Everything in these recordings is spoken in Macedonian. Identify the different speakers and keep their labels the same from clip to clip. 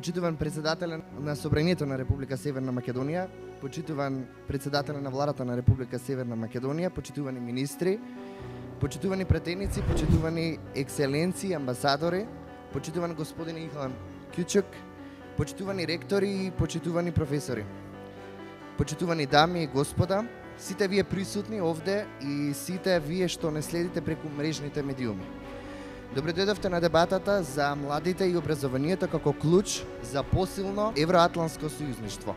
Speaker 1: почитуван председател на Собранието на Република Северна Македонија, почитуван председател на владата на Република Северна Македонија, почитувани министри, почитувани пратеници, почитувани екселенци, амбасадори, почитуван господин Илхан Кючук, почитувани ректори и почитувани професори, почитувани дами и господа, сите вие присутни овде и сите вие што не следите преку мрежните медиуми. Добре дојдовте на дебатата за младите и образованието како клуч за посилно евроатлантско сојузништво.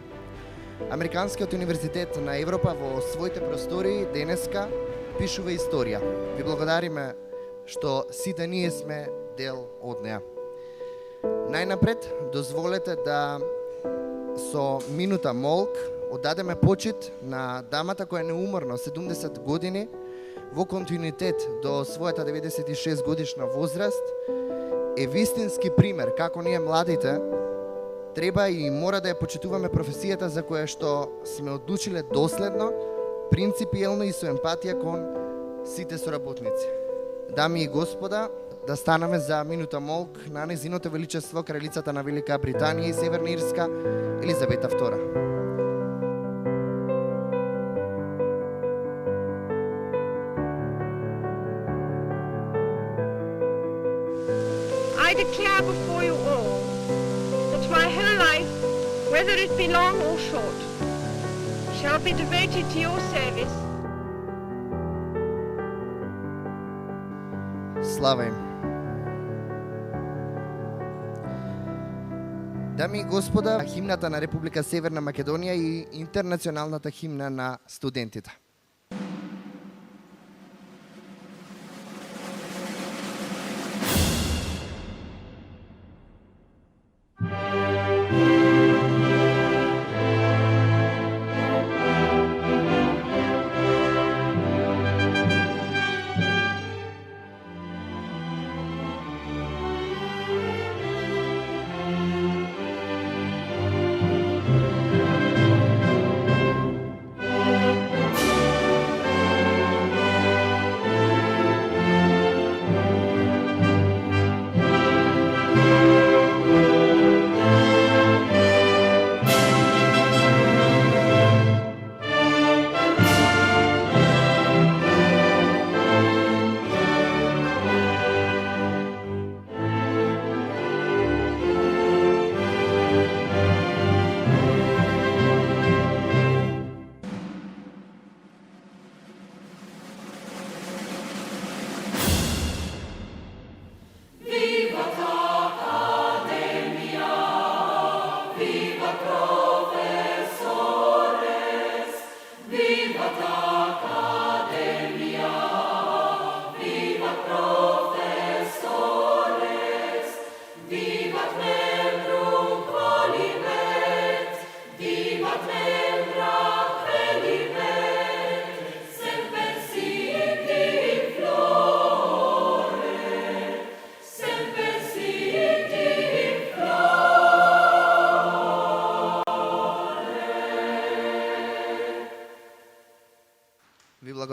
Speaker 1: Американскиот универзитет на Европа во своите простори денеска пишува историја. Ви благодариме што сите ние сме дел од неа. Најнапред, дозволете да со минута молк оддадеме почит на дамата која неуморно 70 години во континуитет до својата 96 годишна возраст е вистински пример како ние младите треба и мора да ја почитуваме професијата за која што сме одлучиле доследно, принципиелно и со емпатија кон сите соработници. Дами и господа, да станеме за минута молк на незиното величество кралицата на Велика Британија и Северна Ирска Елизавета II.
Speaker 2: I declare before you all that my whole life, whether it be long or short, shall be devoted to your service.
Speaker 1: Слава им! Дами и господа, химната на Република Северна Македонија и интернационалната химна на студентите.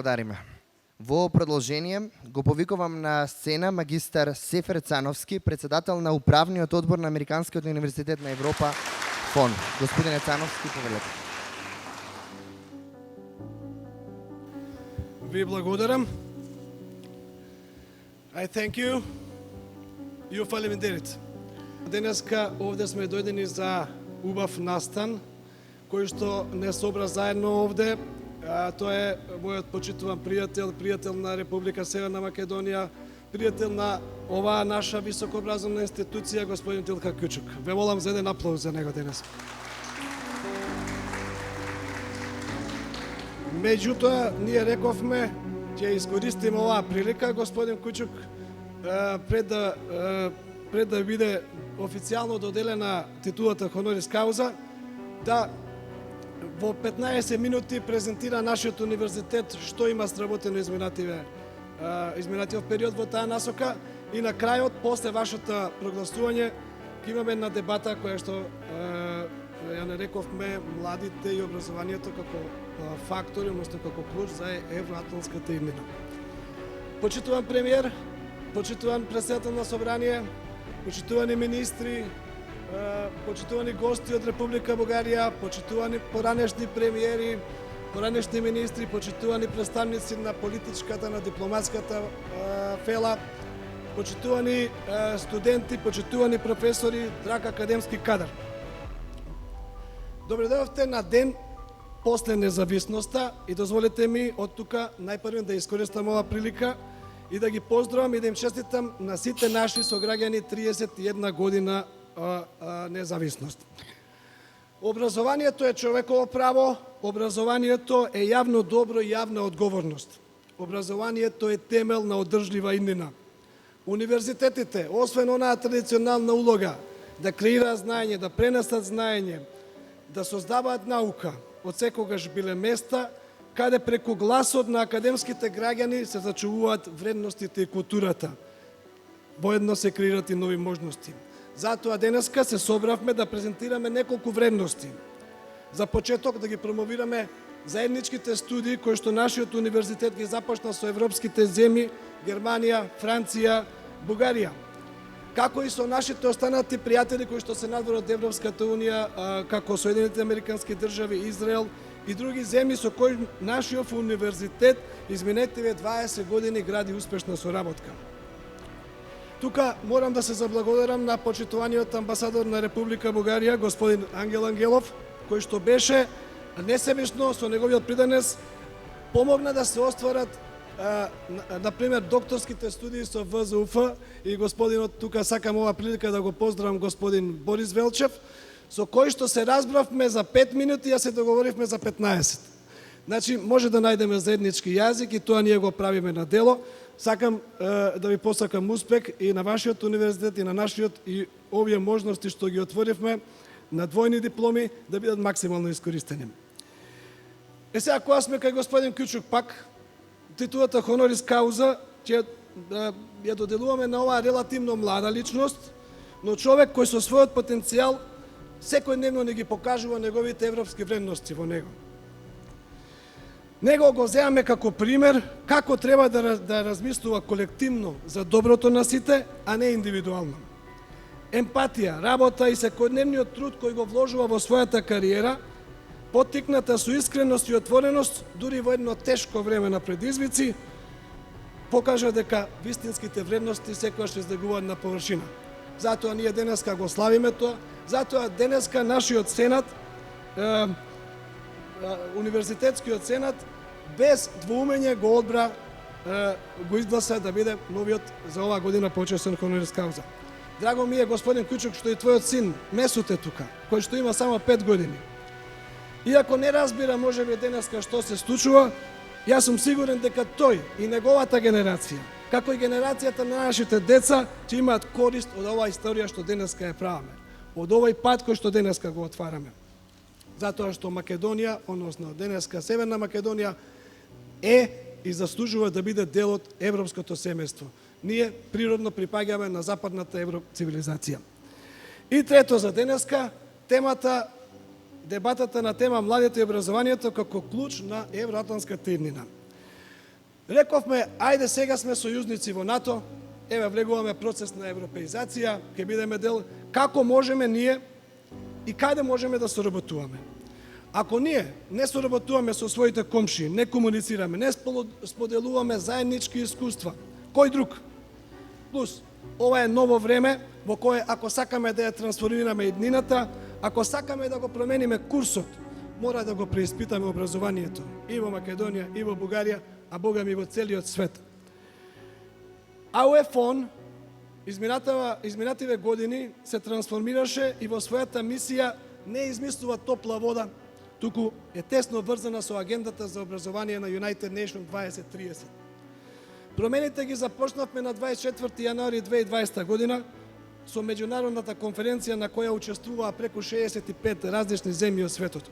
Speaker 1: Благодариме. Во продолжение го повикувам на сцена магистар Сефер Цановски, председател на Управниот одбор на Американскиот универзитет на Европа ФОН. Господине Цановски, повелете.
Speaker 3: Ви благодарам. I thank you. You parliamentarit. Денеска овде сме дојдени за убав настан, кој што не собра заедно овде. Тоа е мојот почитуван пријател на Република Северна Македонија, пријател на оваа наша високообразовна институција, господин Илхан Кючук. Ве молам за еден аплауз за него денес. Меѓутоа, ние рековме, ќе искористиме оваа прилика, господин Кючук, пред да биде официјално доделена титулата Honoris Causa, да во 15 минути презентира нашиот универзитет што има сработено изминатиот период во таа насока и на крајот, после вашето прогласување, ќе имаме една дебата која што ја нарековме младите и образованието како фактори, односно како клуч за евроатлантската иднина. Почитуван премиер, почитуван председател на собрание, почитувани министри, почитувани гости од Република Бугарија, почитувани поранешни премиери, поранешни министри, почитувани представници на политичката, на дипломатската фела, почитувани студенти, почитувани професори, драг академски кадар. Добре дојдовте на ден после независноста и дозволете ми од тука најпрвен да искористам ова прилика и да ги поздравам и да им честитам на сите наши сограѓани 31 година независност. Образованието е човеково право, образованието е јавно добро и јавна одговорност. Образованието е темел на одржлива иднина. Универзитетите, освен онаа традиционална улога да креираат знаење, да пренесат знаење, да создаваат наука, од секогаш биле места каде преку гласот на академските граѓани се зачувуваат вредностите и културата. Воедно се креираат и нови можности. Затоа денеска се собравме да презентираме неколку вредности. За почеток да ги промовираме заедничките студии кои што нашиот универзитет ги започна со европските земји, Германија, Франција, Бугарија. Како и со нашите останати пријатели кои што се надвор од Европската Унија, како Соединетите Американски држави, Израел и други земји со кои нашиот универзитет изминетиве 20 години гради успешна соработка. Тука морам да се заблагодарам на почитуваниот амбасадор на Република Бугарија, господин Ангел Ангелов, кој што беше несебично со неговиот придонес помогна да се остварат например докторските студии со ВЗУФ и господинот, тука сакам ова прилика да го поздравам господин Борис Велчев, со кој што се разбравме за 5 минути, а се договоривме за 15. Значи, може да најдеме заеднички јазик и тоа ние го правиме на дело. Сакам да ви посакам успех и на вашиот универзитет и на нашиот и овие можности што ги отворивме на двојни дипломи да бидат максимално искористени. Сега, кога сме кај господин Кјучук пак, титулата Хонорис Кауза ќе ја доделуваме на оваа релативно млада личност, но човек кој со својот потенцијал секојдневно не ги покажува неговите европски вредности во него. Него го земаме како пример како треба да размислува колективно за доброто на сите, а не индивидуално. Емпатија, работа и секојдневниот труд кој го вложува во својата кариера, поттикната со искреност и отвореност, дури во едно тешко време на предизвици, покажа дека вистинските вредности секогаш се издигуваат на површина. Затоа ние денеска го славиме тоа, затоа денеска нашиот сенат, универзитетскиот сенат, без двоумење го одбра, го изгласа да биде новиот за оваа година почесен Хонорис Кауза. Драго ми е, господин Кјучук, што и твојот син Месут е тука, кој што има само 5 години. Иако не разбира можеби денеска што се случува, јас сум сигурен дека тој и неговата генерација, како и генерацијата на нашите деца, ќе имаат корист од оваа историја што денеска ја правиме, од овој пат кој што денеска го отвараме. Затоа што Македонија, односно денеска Северна Македонија, е и заслужува да биде дел од европското семејство. Ние природно припаѓаме на западната евроцивилизација. И трето за денеска, дебатата на тема младите и образованието како клуч на евроатлантската иднина. Рековме, ајде сега сме сојузници во НАТО, еве влегуваме процес на европеизација, ќе бидеме дел, како можеме ние и каде можеме да соработуваме. Ако ние не соработуваме со своите комши, не комуницираме, не споделуваме заеднички искуства, кој друг? Плюс, ова е ново време во кое ако сакаме да ја трансформираме иднината, ако сакаме да го промениме курсот, мора да го преиспитаме образованието и во Македонија, и во Бугарија, а Бога ми во целиот свет. АУЕФОН изминативе години се трансформираше и во својата мисија не измислува топла вода, туку е тесно врзана со агендата за образование на United Nations 2030. Промените ги започнавме на 24 јануари 2020 година со меѓународната конференција на која учествуваа преку 65 различни земји од светот.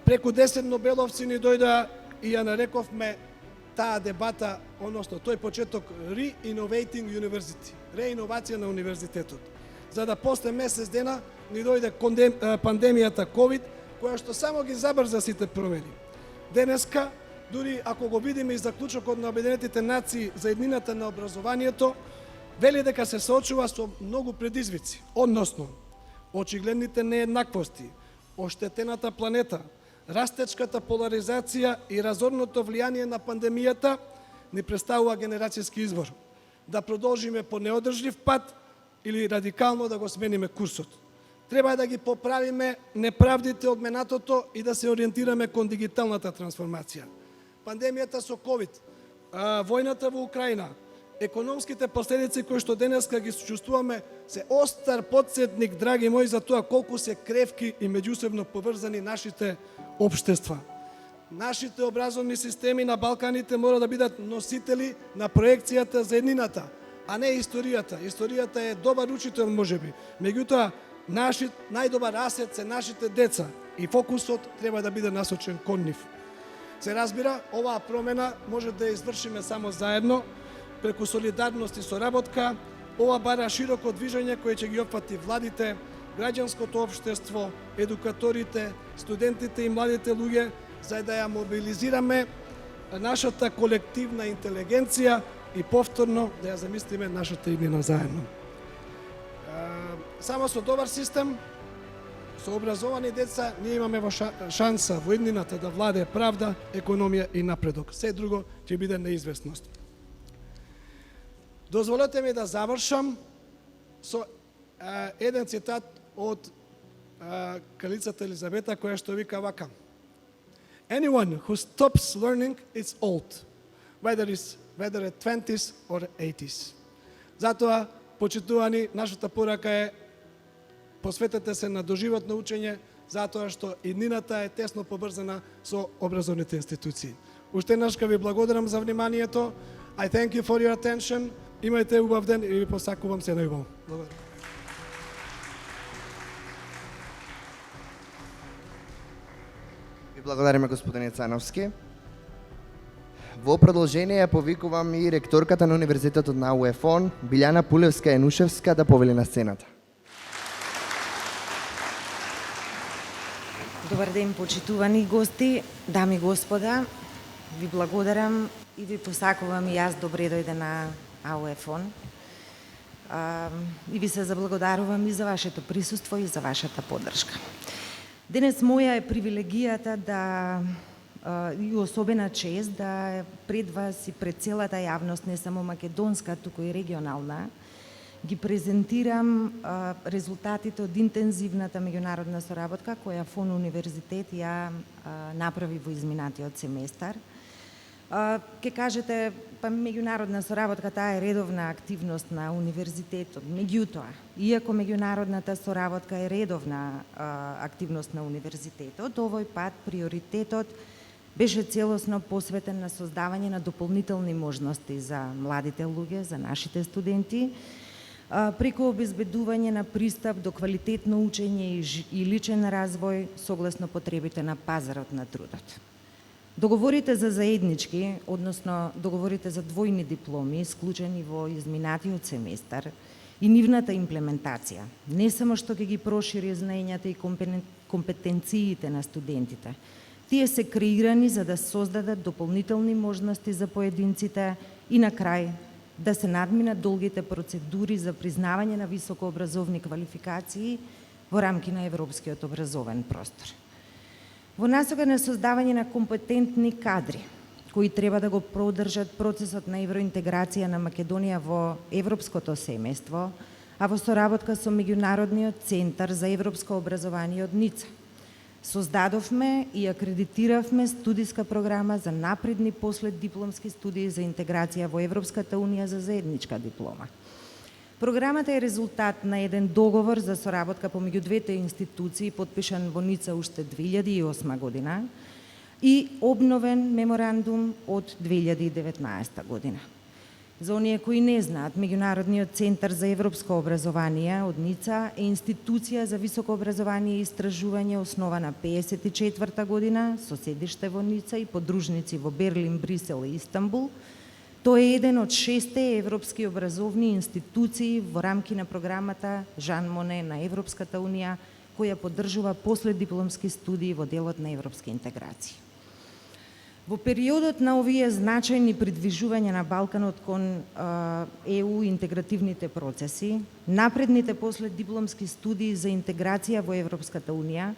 Speaker 3: Преку 10 нобеловци ни дојдоа и ја нарековме таа дебата, односно тој почеток Re-Innovating University, реиновација на универзитетот. За да после месец дена ни дојде пандемијата COVID, која што само ги забрза сите промени. Денеска, дури ако го видиме и заклучокот на Обединетите нации за еднината на образованието, вели дека се соочува со многу предизвици, односно очигледните нееднаквости, оштетената планета, растечката поларизација и разорното влијание на пандемијата ни представува генерацијски извор. Да продолжиме по неодржлив пат или радикално да го смениме курсот. Треба да ги поправиме неправдите од минатото и да се ориентираме кон дигиталната трансформација. Пандемијата со COVID, војната во Украина, економските последици кои што денеска ги чувствуваме се остар потсетник, драги мои, за тоа колку се кревки и меѓусебно поврзани нашите општества. Нашите образовни системи на Балканите мора да бидат носители на проекцијата за еднината, а не историјата. Историјата е добар учител можеби, меѓутоа најдобар асет се нашите деца и фокусот треба да биде насочен кон нив. Се разбира, оваа промена може да ја извршиме само заедно, преку солидарност и соработка. Ова бара широко движење кое ќе ги опфати владите, граѓанското општество, едукаторите, студентите и младите луѓе, за да ја мобилизираме нашата колективна интелигенција и повторно да ја замислиме нашата иднина заедно. Само со добар систем, со образовани деца, ние имаме шанса во иднината да владее правда, економија и напредок. Се друго ќе биде неизвестност. Дозволете ми да завршам со еден цитат од кралицата Елизабета, која што вика вака: Anyone who stops learning is old, whether at 20s or 80s. Затоа, почитувани, нашата порака е посветете се на доживотно учење, затоа што иднината е тесно поврзана со образовните институции. Уште еднаш ви благодарам за вниманието. I thank you for your attention. Имајте убав ден и ви посакувам се најубаво. Благодарам.
Speaker 1: Ви благодариме, господине Цановски. Во продолжение ја повикувам и ректорката на Универзитетот на УЕФОН, Билјана Пулевска-Янушевска, да повели на сцената.
Speaker 4: Добар ден, почитувани гости, дами и господа. Ви благодарам и ви посакувам и јас добре дојде на АУЕФОН. И ви се заблагодарувам и за вашето присуство и за вашата поддршка. Денес моја е привилегијата и особена чест да пред вас и пред целата јавност, не само македонска, туку и регионална, ги презентирам резултатите од интензивната меѓународна соработка која ФОН Универзитет ја направи во изминатиот семестар. Ке кажете, па меѓународна соработка, таа е редовна активност на универзитетот. Меѓутоа, иако меѓународната соработка е редовна активност на универзитетот, овој пат приоритетот беше целосно посветен на создавање на дополнителни можности за младите луѓе, за нашите студенти, преку обезбедување на пристап до квалитетно учење и личен развој согласно потребите на пазарот на трудот. Договорите за заеднички, односно договорите за двојни дипломи, склучени во изминатиот семестар, и нивната имплементација, не само што ќе ги прошири знаењата и компетенциите на студентите, тие се креирани за да создадат дополнителни можности за поединците и на крај да се надминат долгите процедури за признавање на високообразовни квалификации во рамки на европскиот образовен простор. Во насока на создавање на компетентни кадри, кои треба да го продржат процесот на евроинтеграција на Македонија во европското семејство, а во соработка со Меѓународниот центар за европско образование од Ница. Создадовме и акредитиравме студиска програма за напредни последдипломски студии за интеграција во Европската унија за заедничка диплома. Програмата е резултат на еден договор за соработка помеѓу двете институции, подпишан во Ница уште 2008 година и обновен меморандум од 2019 година. За оние кои не знаат, Меѓународниот центар за европско образование од Ница е институција за високо образование и истражување основана 1954 година со седиште во Ница и подружници во Берлин, Брисел и Истанбул. Тој е еден од 6 европски образовни институции во рамки на програмата Жан Моне на Европската унија, која поддржува последдипломски студии во делот на европски интеграции. Во периодот на овие значајни придвижувања на Балканот кон ЕУ интегративните процеси, напредните последдипломски студии за интеграција во Европската Унија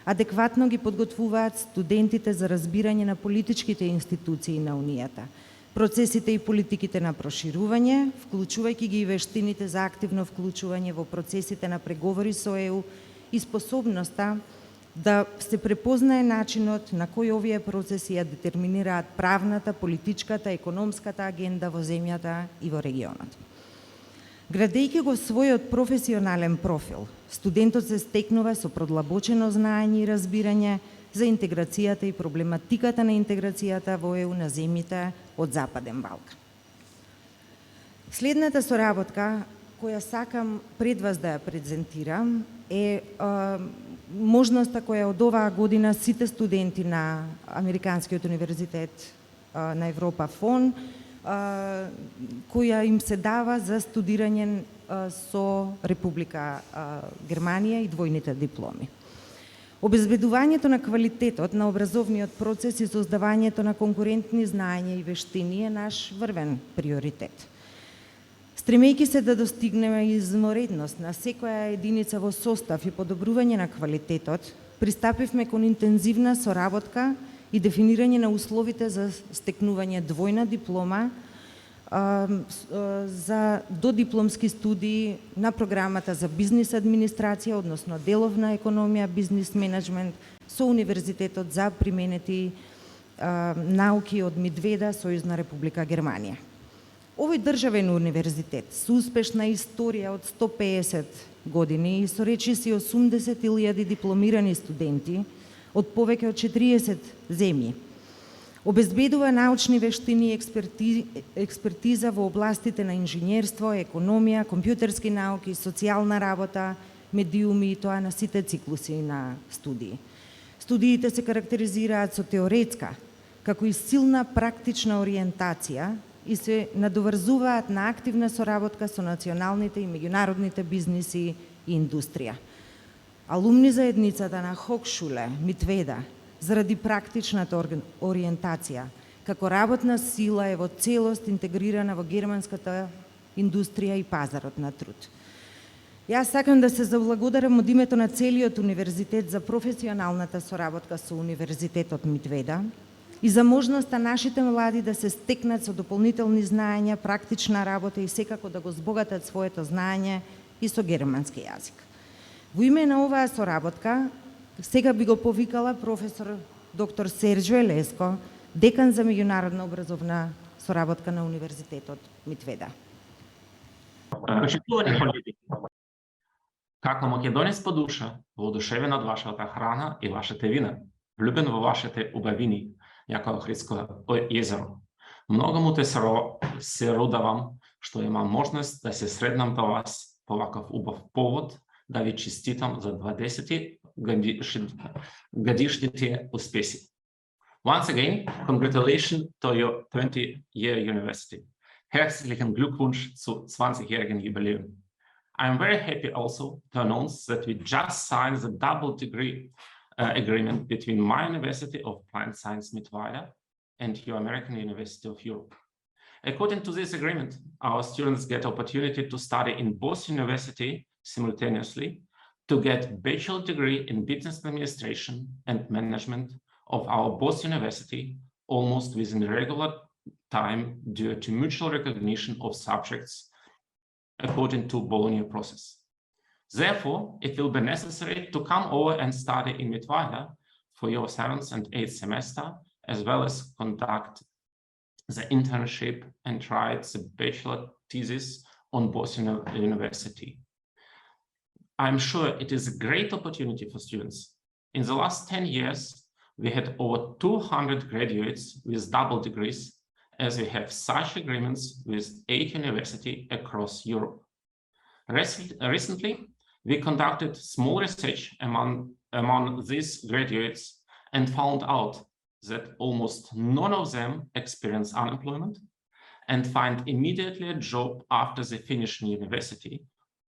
Speaker 4: адекватно ги подготвуваат студентите за разбирање на политичките институции на Унијата, процесите и политиките на проширување, вклучувајќи ги и вештините за активно вклучување во процесите на преговори со ЕУ и способноста да се препознае начинот на кој овие процеси ја детерминираат правната, политичката, економската агенда во земјата и во регионот. Градејќи го својот професионален профил, студентот се стекнува со продлабочено знаење и разбирање за интеграцијата и проблематиката на интеграцијата во ЕУ на земјите од Западен Балкан. Следната соработка која сакам пред вас да ја презентирам е можноста која од оваа година сите студенти на Американскиот универзитет на Европа ФОН, која им се дава за студирање со Република Германија и двојните дипломи. Обезбедувањето на квалитетот на образовниот процес и создавањето на конкурентни знаења и вештини е наш врвен приоритет. Стремејќи се да достигнеме изморедност на секоја единица во состав и подобрување на квалитетот, пристапивме кон интензивна соработка и дефинирање на условите за стекнување двојна диплома за додипломски студии на програмата за бизнис администрација, односно деловна економија, бизнис менеджмент со Универзитетот за применети науки од Мидведа, Сојузна Република Германија. Овој државен универзитет со успешна историја од 150 години и со речиси 80.000 дипломирани студенти од повеќе од 40 земји, обезбедува научни вештини и експертиза во областите на инженерство, економија, компјутерски науки, социјална работа, медиуми и тоа на сите циклуси на студии. Студиите се карактеризираат со теоретска, како и силна практична ориентација и се надоврзуваат на активна соработка со националните и меѓународните бизниси и индустрија. Алумни заедницата на Хокшуле, Митведа, заради практичната ориентација, како работна сила е во целост интегрирана во германската индустрија и пазарот на труд. Јас сакам да се заблагодарам од името на целиот универзитет за професионалната соработка со Универзитетот Митведа и за можноста нашите млади да се стекнат со дополнителни знаења, практична работа и секако да го збогатат своето знаење и со германски јазик. Во име на оваа соработка, сега би го повикала професор доктор Серџо Елеско, декан за меѓународна образовна соработка на Универзитетот Митведа.
Speaker 5: Почитувани колеги, како македонец по душа, воодушевен од вашата храна и вашите вина, влюбен во вашите убавини, јако Охридско езеро. Многу му те се радувам што имам можност да се сретнам до вас по ваков убав повод да ви честитам за 20 годишните успеси. Once again, congratulations to your 20-year university. Herzlichen Glückwunsch zu 20-jährigen Jubiläum. I'm very happy also to announce that we just signed the double degree agreement between my University of Plant Science Mittweida and your American University of Europe. According to this agreement, our students get opportunity to study in both universities simultaneously to get bachelor degree in business administration and management of our both university almost within regular time due to mutual recognition of subjects according to Bologna process. Therefore, it will be necessary to come over and study in Mittweida for your 7th and 8th semester, as well as conduct the internship and write the bachelor thesis on both university. I'm sure it is a great opportunity for students. In the last 10 years, we had over 200 graduates with double degrees, as we have such agreements with 8 universities across Europe. Recently, we conducted small research among these graduates and found out that almost none of them experience unemployment and find immediately a job after they finish university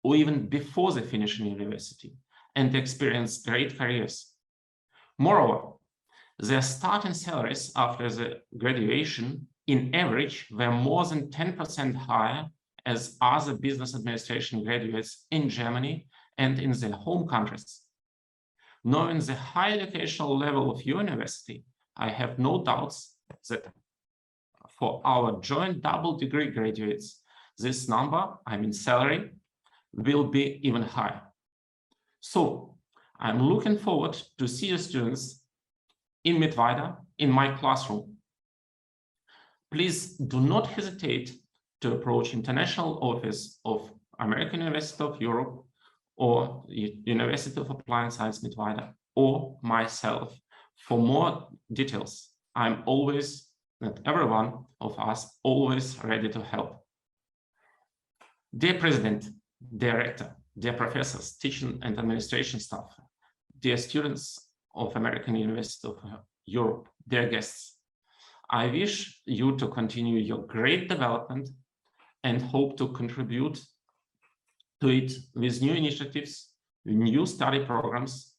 Speaker 5: or even before they finish university and experience great careers. Moreover, Their starting salaries after the graduation, in average, were more than 10% higher as other business administration graduates in Germany and in their home countries. Knowing the high educational level of your university, I have no doubts that for our joint double degree graduates, this number, I mean salary, will be even higher. So I'm looking forward to see your students in Mittweida in my classroom. Please do not hesitate to approach International Office of American University of Europe or University of Applied Science Mittweida or myself for more details. I'm always, and every one of us, always ready to help. Dear President, Director, dear professors, teaching and administration staff, dear students of American University of Europe, dear guests, I wish you to continue your great development and hope to contribute to it with new initiatives, new study programs,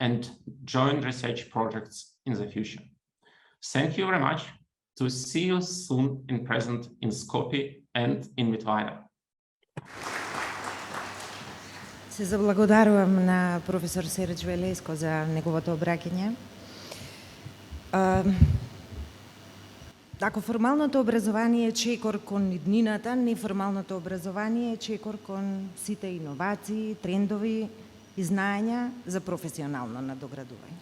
Speaker 5: and joint research projects in the future. Thank you very much. To see you soon in present in Skopje and in Mittweida.
Speaker 4: Се заблагодарувам на професор Сереч Велеско за неговото обраќање. Ако формалното образование е чекор кон иднината, неформалното образование е чекор кон сите иновации, трендови и знаења за професионално надоградување.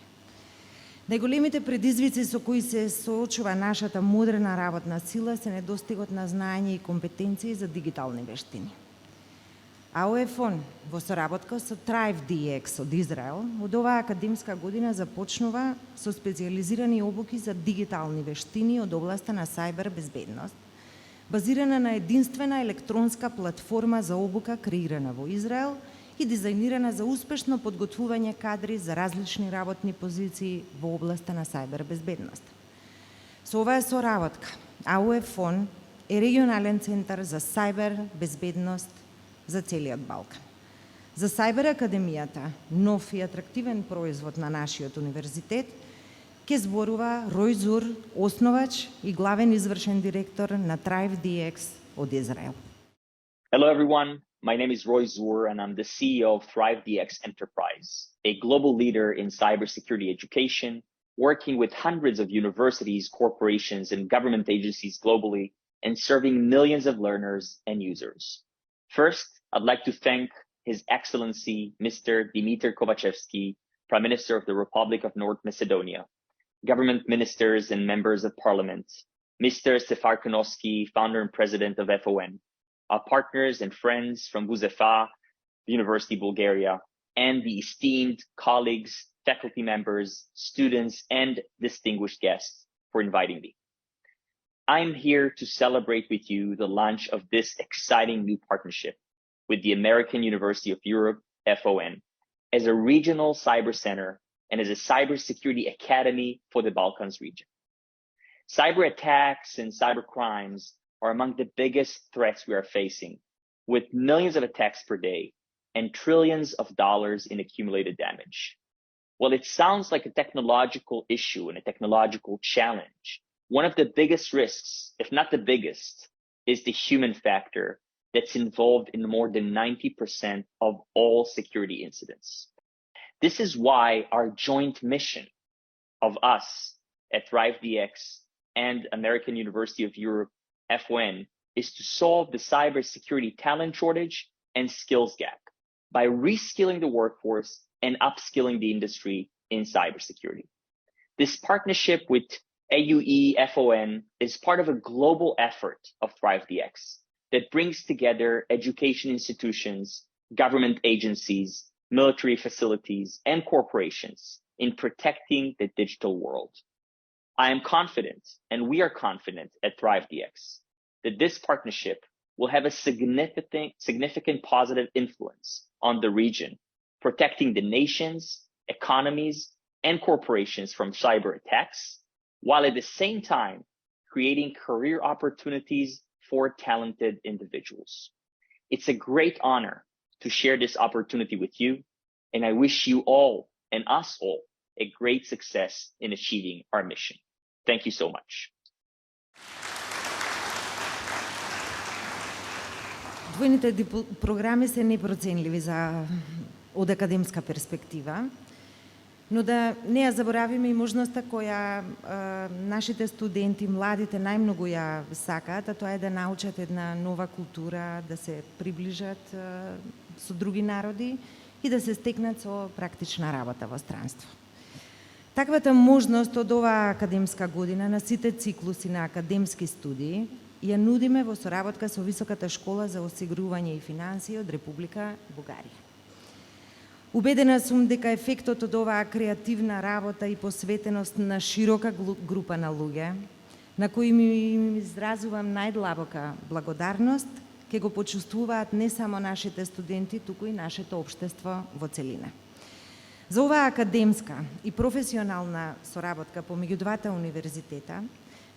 Speaker 4: Најголемите предизвици со кои се соочува нашата модерна работна сила се недостигот на знаење и компетенции за дигитални вештини. АОФ-он во соработка со ThriveDX од Израел од оваа академска година започнува со специјализирани обуки за дигитални вештини од областа на сајбер безбедност, базирана на единствена електронска платформа за обука креирана во Израел и дизајнирана за успешно подготвување кадри за различни работни позиции во областа на сајбер безбедност. Со оваа соработка АОФ-он е регионален центар за сајбер безбедност за целиот Балкан. За Сајбер Академијата, нов и атрактивен производ на нашиот универзитет, ке зборува Рој Зур, основач и главен извршен директор на ThriveDX од Израел.
Speaker 6: Hello everyone, my name is Roy Zur and I'm the CEO of ThriveDX Enterprise, a global leader in cybersecurity education, working with hundreds of universities, corporations, and government agencies globally, and serving millions of learners and users. First, I'd like to thank His Excellency, Mr. Dimitar Kovachevsky, Prime Minister of the Republic of North Macedonia, government ministers and members of parliament, Mr. Stefan Konovsky, founder and president of FON, our partners and friends from Vuzefa, University Bulgaria, and the esteemed colleagues, faculty members, students, and distinguished guests for inviting me. I'm here to celebrate with you the launch of this exciting new partnership with the American University of Europe, FON, as a regional cyber center and as a cybersecurity academy for the Balkans region. Cyber attacks and cyber crimes are among the biggest threats we are facing, with millions of attacks per day and trillions of dollars in accumulated damage. While it sounds like a technological issue and a technological challenge, one of the biggest risks, if not the biggest, is the human factor that's involved in more than 90% of all security incidents. This is why our joint mission of us at ThriveDX and American University of Europe, FON, is to solve the cybersecurity talent shortage and skills gap by reskilling the workforce and upskilling the industry in cybersecurity. This partnership with AUE FON is part of a global effort of ThriveDX that brings together education institutions, government agencies, military facilities, and corporations in protecting the digital world. I am confident, and we are confident at ThriveDX, that this partnership will have a significant positive influence on the region, protecting the nations, economies, and corporations from cyber attacks, while at the same time creating career opportunities for talented individuals. It's a great honor to share this opportunity with you, and I wish you all and us all a great success in achieving our mission. Thank you so much.
Speaker 4: Двојните програми се непроценливи од академска перспектива, но да не ја заборавиме и можноста која нашите студенти, младите најмногу ја сакаат, а тоа е да научат една нова култура, да се приближат со други народи и да се стекнат со практична работа во странство. Таквата можност од оваа академска година на сите циклуси на академски студии ја нудиме во соработка со Високата школа за осигурување и финансии од Република Бугарија. Убедена сум дека ефектот од оваа креативна работа и посветеност на широка група на луѓе, на кои им изразувам најдлабока благодарност, ќе го почувствуваат не само нашите студенти, туку и нашето општество во целина. За оваа академска и професионална соработка помеѓу двата универзитета,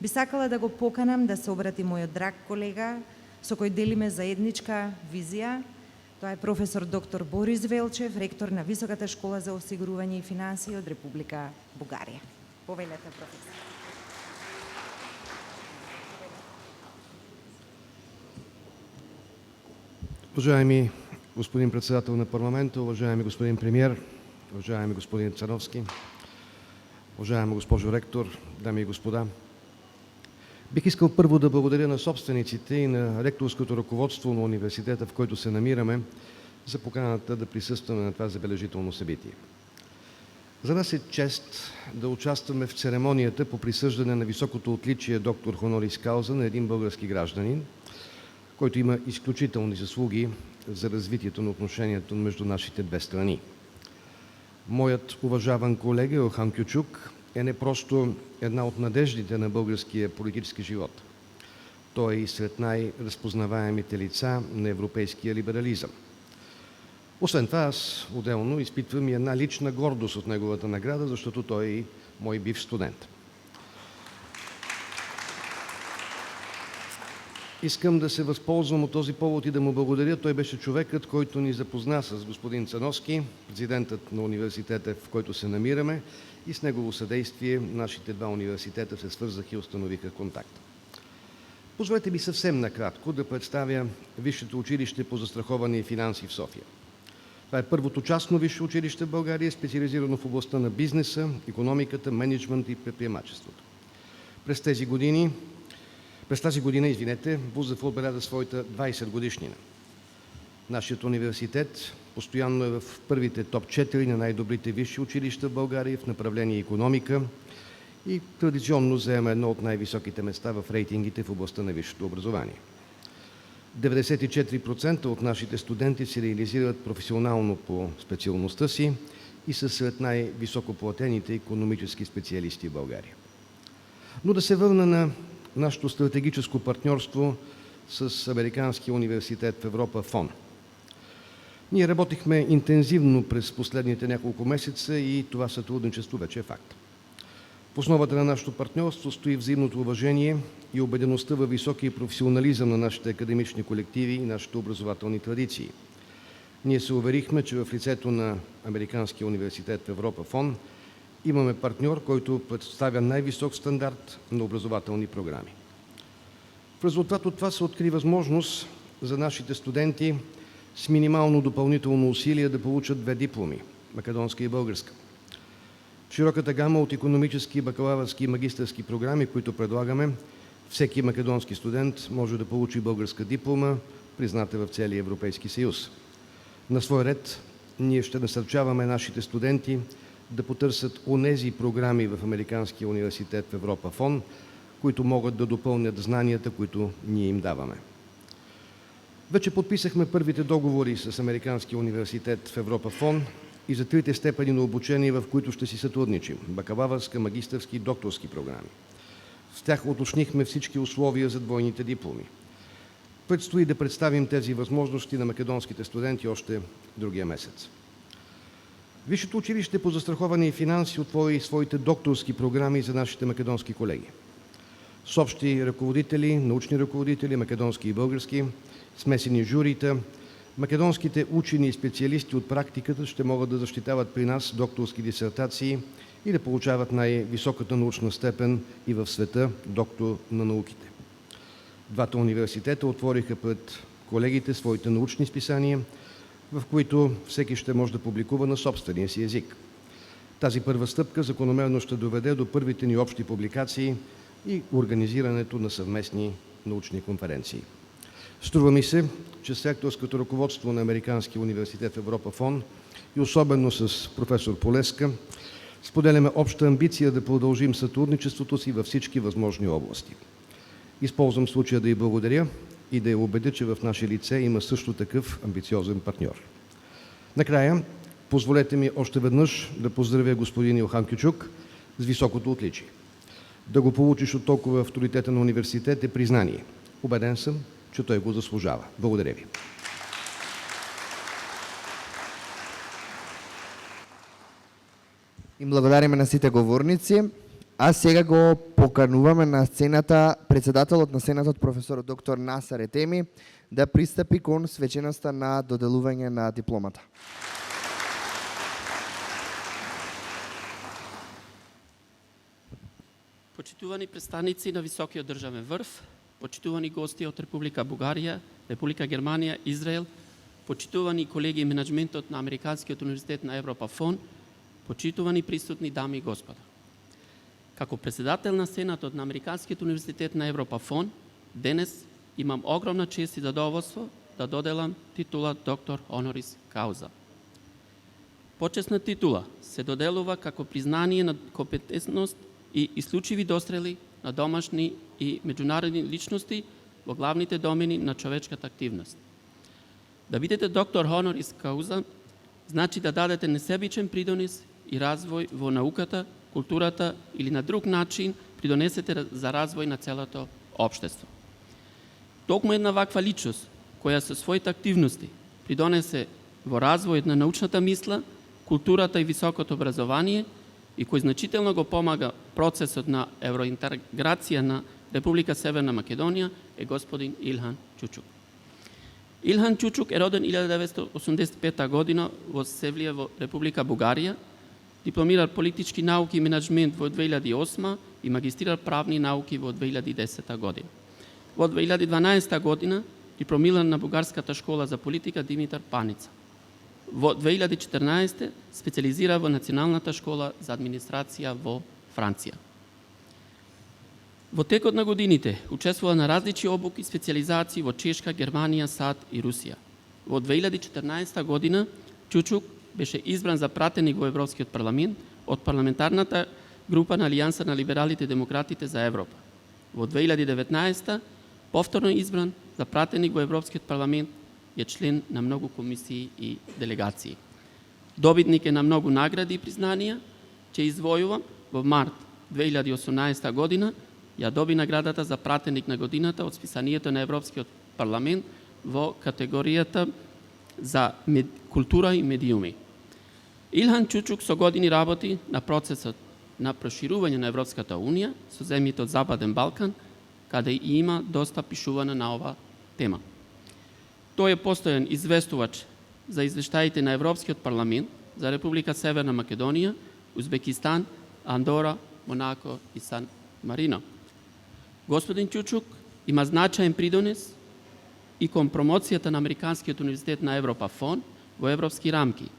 Speaker 4: би сакала да го поканам да се обрати мојот драг колега со кој делиме заедничка визија. Тоа е професор доктор Борис Велчев, ректор на Високата школа за осигурување и финансии од Република Бугарија. Повелете, професор.
Speaker 7: Уважаеми господин председател на парламента, уважаеми господин премиер, уважаеми господин Цановски, уважаема госпожо ректор, дами и господа, бих искал първо да благодаря на собствениците и на ректорското ръководство на университета, в който се намираме, за поканата да присъстваме на това забележително събитие. За нас е чест да участваме в церемонията по присъждане на високото отличие доктор Хонорис Кауза на един български гражданин, който има изключителни заслуги за развитието на отношението между нашите две страни. Моят уважаван колега Илхан Кючук е не просто една от надеждите на българския политически живот. Той е и сред най-разпознаваемите лица на европейския либерализъм. Освен това, аз отделно изпитвам и една лична гордост от неговата награда, защото той е и мой бивш студент. Искам да се възползвам от този повод и да му благодаря. Той беше човекът, който ни запозна с господин Цановски, президентът на университета, в който се намираме, и с негово съдействие нашите два университета се свързаха и установиха контакт. Позволете ми съвсем накратко да представя Висшето училище по застраховане и финанси в София. Това е първото частно висше училище в България, специализирано в областта на бизнеса, икономиката, мениджмънт и предприемачеството. През тази година, вузът отбеляза своята 20 годишнина. Нашият университет постоянно е в първите топ 4 на най-добрите висши училища в България в направление икономика и традиционно заема едно от най-високите места в рейтингите в областта на висшето образование. 94% от нашите студенти се реализират професионално по специалността си и са сред най-високо платените икономически специалисти в България. Но да се върна на нашето стратегическо партньорство с Американския университет в Европа ФОН. Ние работихме интензивно през последните няколко месеца и това сътрудничество вече е факт. В основата на нашето партньорство стои взаимното уважение и убедеността във високия професионализъм на нашите академични колективи и нашите образователни традиции. Ние се уверихме, че в лицето на Американския университет в Европа ФОН имаме партньор, който представя най-висок стандарт на образователни програми. В резултат от това се откри възможност за нашите студенти с минимално допълнително усилие да получат две дипломи – македонска и българска. В широката гама от икономически, бакалавърски и магистърски програми, които предлагаме, всеки македонски студент може да получи българска диплома, призната в целия Европейски съюз. На свой ред ние ще насърчаваме нашите студенти да потърсят онези програми в Американския университет в Европа ФОН, които могат да допълнят знанията, които ние им даваме. Вече подписахме първите договори с Американския университет в Европа ФОН и за трите степени на обучение, в които ще си сътрудничим – бакалавърска, магистърски и докторски програми. С тях уточнихме всички условия за двойните дипломи. Предстои да представим тези възможности на македонските студенти още другия месец. Висшето училище по застраховане и финанси отвори своите докторски програми за нашите македонски колеги. С общи ръководители, научни ръководители, македонски и български, смесени журита, Македонските учени и специалисти от практиката ще могат да защитават при нас докторски дисертации и да получават най-високата научна степен и в света доктор на науките. Двата университета отвориха пред колегите своите научни списания, в които всеки ще може да публикува на собствения си език. Тази първа стъпка закономерно ще доведе до първите ни общи публикации и организирането на съвместни научни конференции. Струва ми се, че с ректорското ръководство на Американския университет в Европа ФОН и особено с професор Полеска споделяме обща амбиция да продължим сътрудничеството си във всички възможни области. Използвам случая да й благодаря и да я убедя, че в наше лице има също такъв амбициозен партньор. Накрая, позволете ми още веднъж да поздравя господин Илхан Кючук с високото отличие. Да го получиш от толкова авторитета на университет е признание. Убеден съм, че той го заслужава. Благодаря ви.
Speaker 1: Им благодариме на сите говорници. А сега го покануваме на сцената председателот на Сенатот професор доктор Насар Етеми да пристапи кон свеченоста на доделување на дипломата.
Speaker 8: Почитувани представници на високиот државен врв, почитувани гости од Република Бугарија, Република Германија, Израел, почитувани колеги и менеджментот на Американскиот универзитет на Европа ФОН, почитувани присутни дами и господа. Како председател на Сенатот на Американскиот универзитет на Европа ФОН, денес имам огромна чест и задоволство да доделам титула доктор Honoris Causa. Почесна титула се доделува како признание на компетентност и исклучиви дострели на домашни и меѓународни личности во главните домени на човечката активност. Да бидете доктор Honoris Causa значи да дадете несебичен придонес и развој во науката, културата или на друг начин придонесете за развој на целото општество. Токму една ваква личност, која со своите активности придонесе во развојот на научната мисла, културата и високото образование и кој значително го помага процесот на евроинтеграција на Република Северна Македонија е господин Илхан Чучук. Илхан Чучук е роден 1985 година во Севлија во Република Бугарија, дипломирал политички науки и менеджмент во 2008 и магистрирал правни науки во 2010 година. Во 2012 година дипломирал на Бугарската школа за политика Димитар Паница. Во 2014 специализира во Националната школа за администрација во Франција. Во текот на годините учествува на различни обуки и специализации во Чешка, Германија, САД и Русија. Во 2014 година Чучук беше избран за пратеник во Европскиот парламент од парламентарната група на Алијанса на либералите и демократите за Европа. Во 2019 повторно избран за пратеник во Европскиот парламент е член на многу комисии и делегации. Добитник е на многу награди и признанија, че извојува во март 2018 година ја доби наградата за пратеник на годината од списанието на Европскиот парламент во категоријата за култура и медиуми. Илхан Чучук со години работи на процесот на проширување на Европската Унија со земјите од Западен Балкан, каде и има доста пишувано на ова тема. Тој е постојан известувач за извештаите на Европскиот парламент за Република Северна Македонија, Узбекистан, Андора, Монако и Сан Марино. Господин Чучук има значаен придонес и кон промоцијата на Американскиот универзитет на Европа ФОН во европски рамки.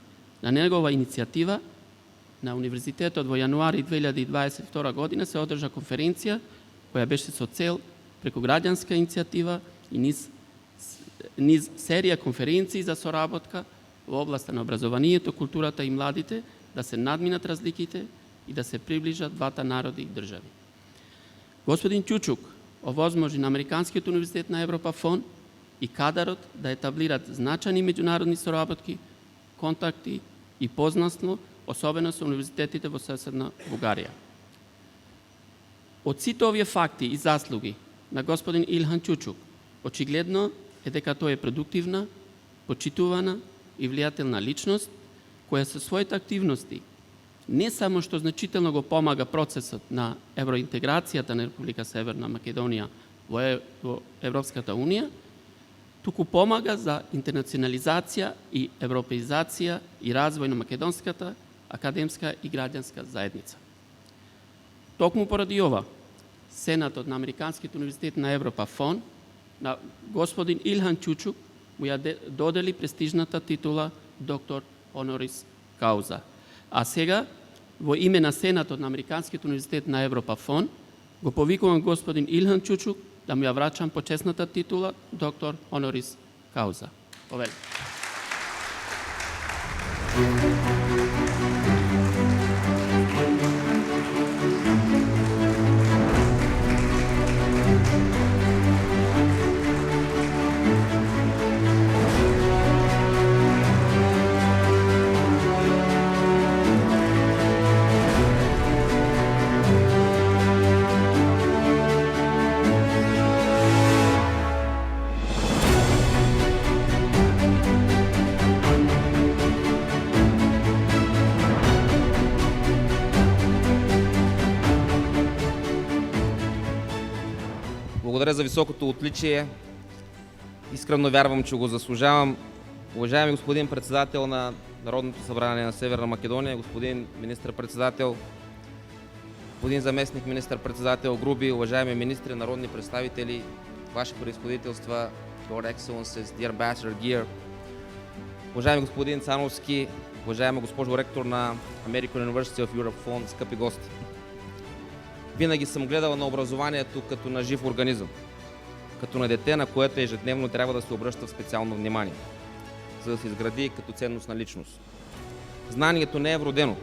Speaker 8: На негова иницијатива на универзитетот во јануари 2022 година се одржа конференција која беше со цел преку граѓанска иницијатива и низ серија конференции за соработка во областа на образованието, културата и младите да се надминат разликите и да се приближат двата народи и држави. Господин Чучук овозможи на Американскиот универзитет на Европа ФОН и кадарот да етаблират значајни меѓународни соработки, контакти и познанство, особено со универзитетите во соседна Бугарија. Од сите овие факти и заслуги на господин Илхан Чучук, очигледно е дека тој е продуктивна, почитувана и влијателна личност, која со своите активности не само што значително го помага процесот на евроинтеграцијата на Република Северна Македонија во Европската Унија, туку помага за интернационализација и европеизација и развој на македонската академска и граѓанска заедница. Токму поради ова, Сенатот на Американскиот универзитет на Европа ФОН на господин Илхан Чучук му ја додели престижната титула доктор Honoris Causa. А сега, во име на Сенатот на Американскиот универзитет на Европа ФОН, го повикувам господин Илхан Чучук да му ја врачам почесната титула доктор Honoris Causa. Повели.
Speaker 9: Благодаря за високото отличие. Искрено вярвам, че го заслужавам. Уважаеми господин председател на Народното събрание на Северна Македония, господин министър-председател, господин заместник министър-председател Груби, уважаеми министри, народни представители, ваши превъзходителства, Your Excellencies, Dear Ambassador Gear, уважаеми господин Цановски, уважаема госпожо ректор на American University of Europe Fund, скъпи гости. Винаги съм гледал на образованието като на жив организъм, като на дете, на което ежедневно трябва да се обръща специално внимание, за да се изгради като ценностна личност. Знанието не е вродено.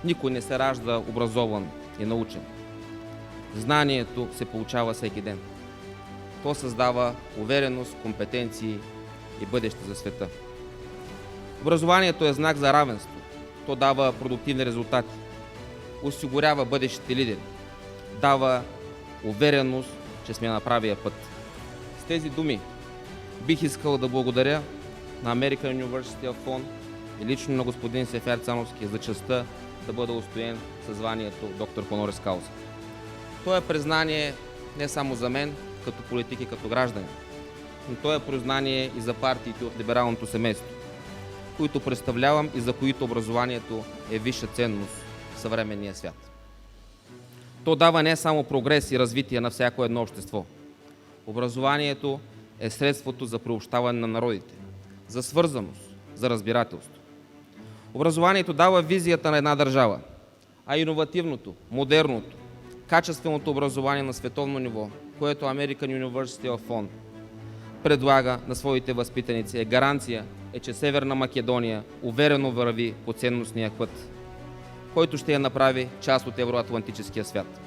Speaker 9: Никой не се ражда образован и научен. Знанието се получава всеки ден. То създава увереност, компетенции и бъдеще за света. Образованието е знак за равенство. То дава продуктивни резултати, осигурява бъдещите лидери, дава увереност, че сме на правия път. С тези думи бих искал да благодаря на American University of Fund и лично на господин Сефер Цановски за честта да бъда удостоен със званието доктор Honoris Causa. То е признание не само за мен, като политик и като гражданин, но то е признание и за партиите от либералното семейство, които представлявам и за които образованието е висша ценност в съвременния свят. То дава не само прогрес и развитие на всяко едно общество. Образованието е средството за приобщаване на народите, за свързаност, за разбирателство. Образованието дава визията на една държава, а иновативното, модерното, качественото образование на световно ниво, което American University of Fund предлага на своите възпитаници, е гаранция, че Северна Македония уверено върви по ценностния път, който ще я направи част от евроатлантическия свят.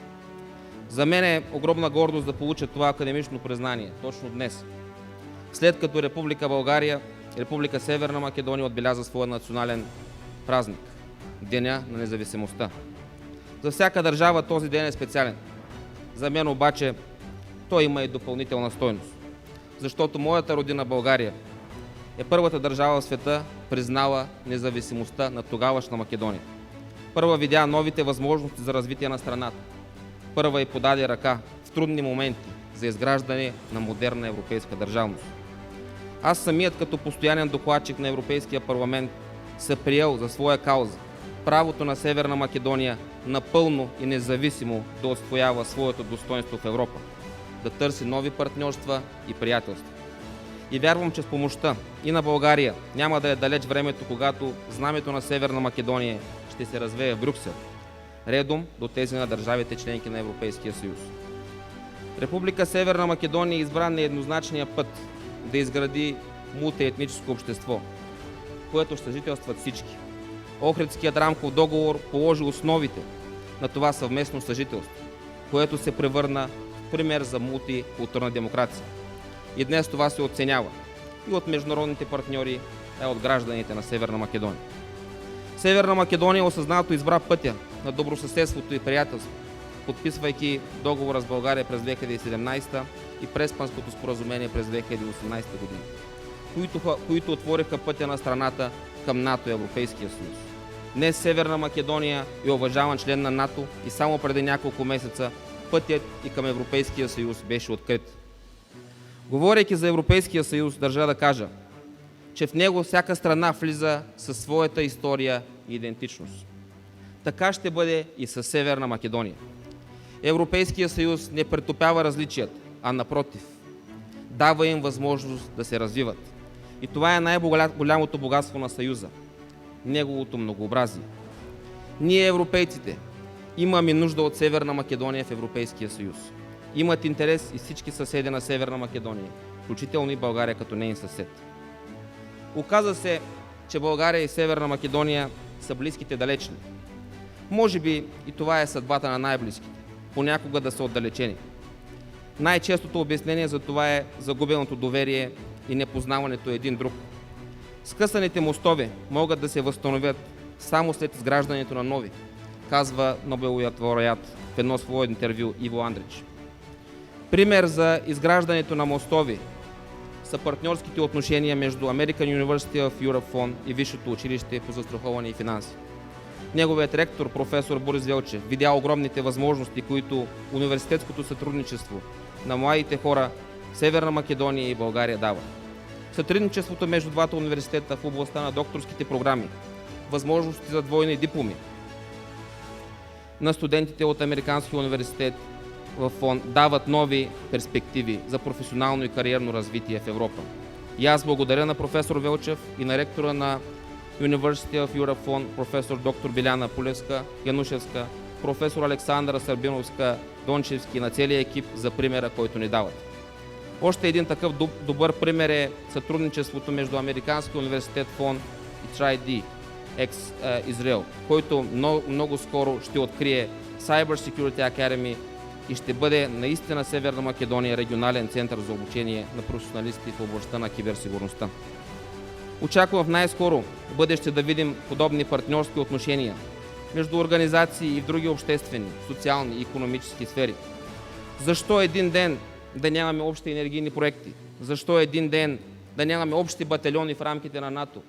Speaker 9: За мен е огромна гордост да получа това академично признание точно днес, след като Република България, Република Северна Македония отбеляза своя национален празник – Деня на независимостта. За всяка държава този ден е специален. За мен обаче той има и допълнителна стойност, защото моята родина България е първата държава в света, признала независимостта на тогавашна Македония. Първа видя новите възможности за развитие на страната. Първа и подаде ръка в трудни моменти за изграждане на модерна европейска държавност. Аз самият като постоянен докладчик на Европейския парламент се приел за своя кауза правото на Северна Македония напълно и независимо да отстоява своето достоинство в Европа, да търси нови партньорства и приятелства. И вярвам, че с помощта и на България няма да е далеч времето, когато знамето на Северна Македония ще се развее в Брюксел, редом до тези на държавите членки на Европейския съюз. Република Северна Македония избра нееднозначния път да изгради мултиетническо общество, което ще съжителстват всички. Охридският рамков договор положи основите на това съвместно съжителство, което се превърна в пример за мултикултурна демокрация. И днес това се оценява и от международните партньори, а и от гражданите на Северна Македония. Северна Македония осъзнато избра пътя на добросъседството и приятелство, подписвайки договора с България през 2017 и Преспанското споразумение през 2018 година, които отвориха пътя на страната към НАТО и Европейския съюз. Днес Северна Македония е уважаван член на НАТО и само преди няколко месеца пътят и към Европейския съюз беше открит. Говорейки за Европейския съюз, държа да кажа, че в него всяка страна влиза със своята история и идентичност. Така ще бъде и със Северна Македония. Европейския съюз не претопява различията, а напротив, дава им възможност да се развиват. И това е най-голямото богатство на Съюза – неговото многообразие. Ние, европейците, имаме нужда от Северна Македония в Европейския съюз. Имат интерес и всички съседи на Северна Македония, включително и България като неин съсед. Оказа се, че България и Северна Македония са близките далечни. Може би и това е съдбата на най-близките, понякога да са отдалечени. Най-честото обяснение за това е загубеното доверие и непознаването един друг. Скъсаните мостове могат да се възстановят само след изграждането на нови, казва Нобеловият лауреат в едно свое интервю Иво Андрич. Пример за изграждането на мостове са партньорските отношения между American University of Europe Fund и Висшето училище по застраховане и финанси. Неговият ректор, професор Борис Велчев, видя огромните възможности, които университетското сътрудничество на младите хора в Северна Македония и България дава. Сътрудничеството между двата университета в областта на докторските програми, възможности за двойни дипломи на студентите от Американския университет в фонд дават нови перспективи за професионално и кариерно развитие в Европа. И аз благодаря на професор Велчев и на ректора на University of Europe Fund, професор доктор Биляна Пулевска-Янушевска, професор Александра Сърбиновска-Дончевски и на целия екип за примера, който ни дават. Още един такъв добър пример е сътрудничеството между Американския университет фонд и TRID X Израел, който много скоро ще открие Cyber Security Academy и ще бъде наистина Северна Македония регионален център за обучение на професионалисти в областта на киберсигурността. Очаквам в най-скоро бъдеще да видим подобни партньорски отношения между организации и в други обществени, социални и икономически сфери. Защо един ден да нямаме общи енергийни проекти? Защо един ден да нямаме общи батальони в рамките на НАТО?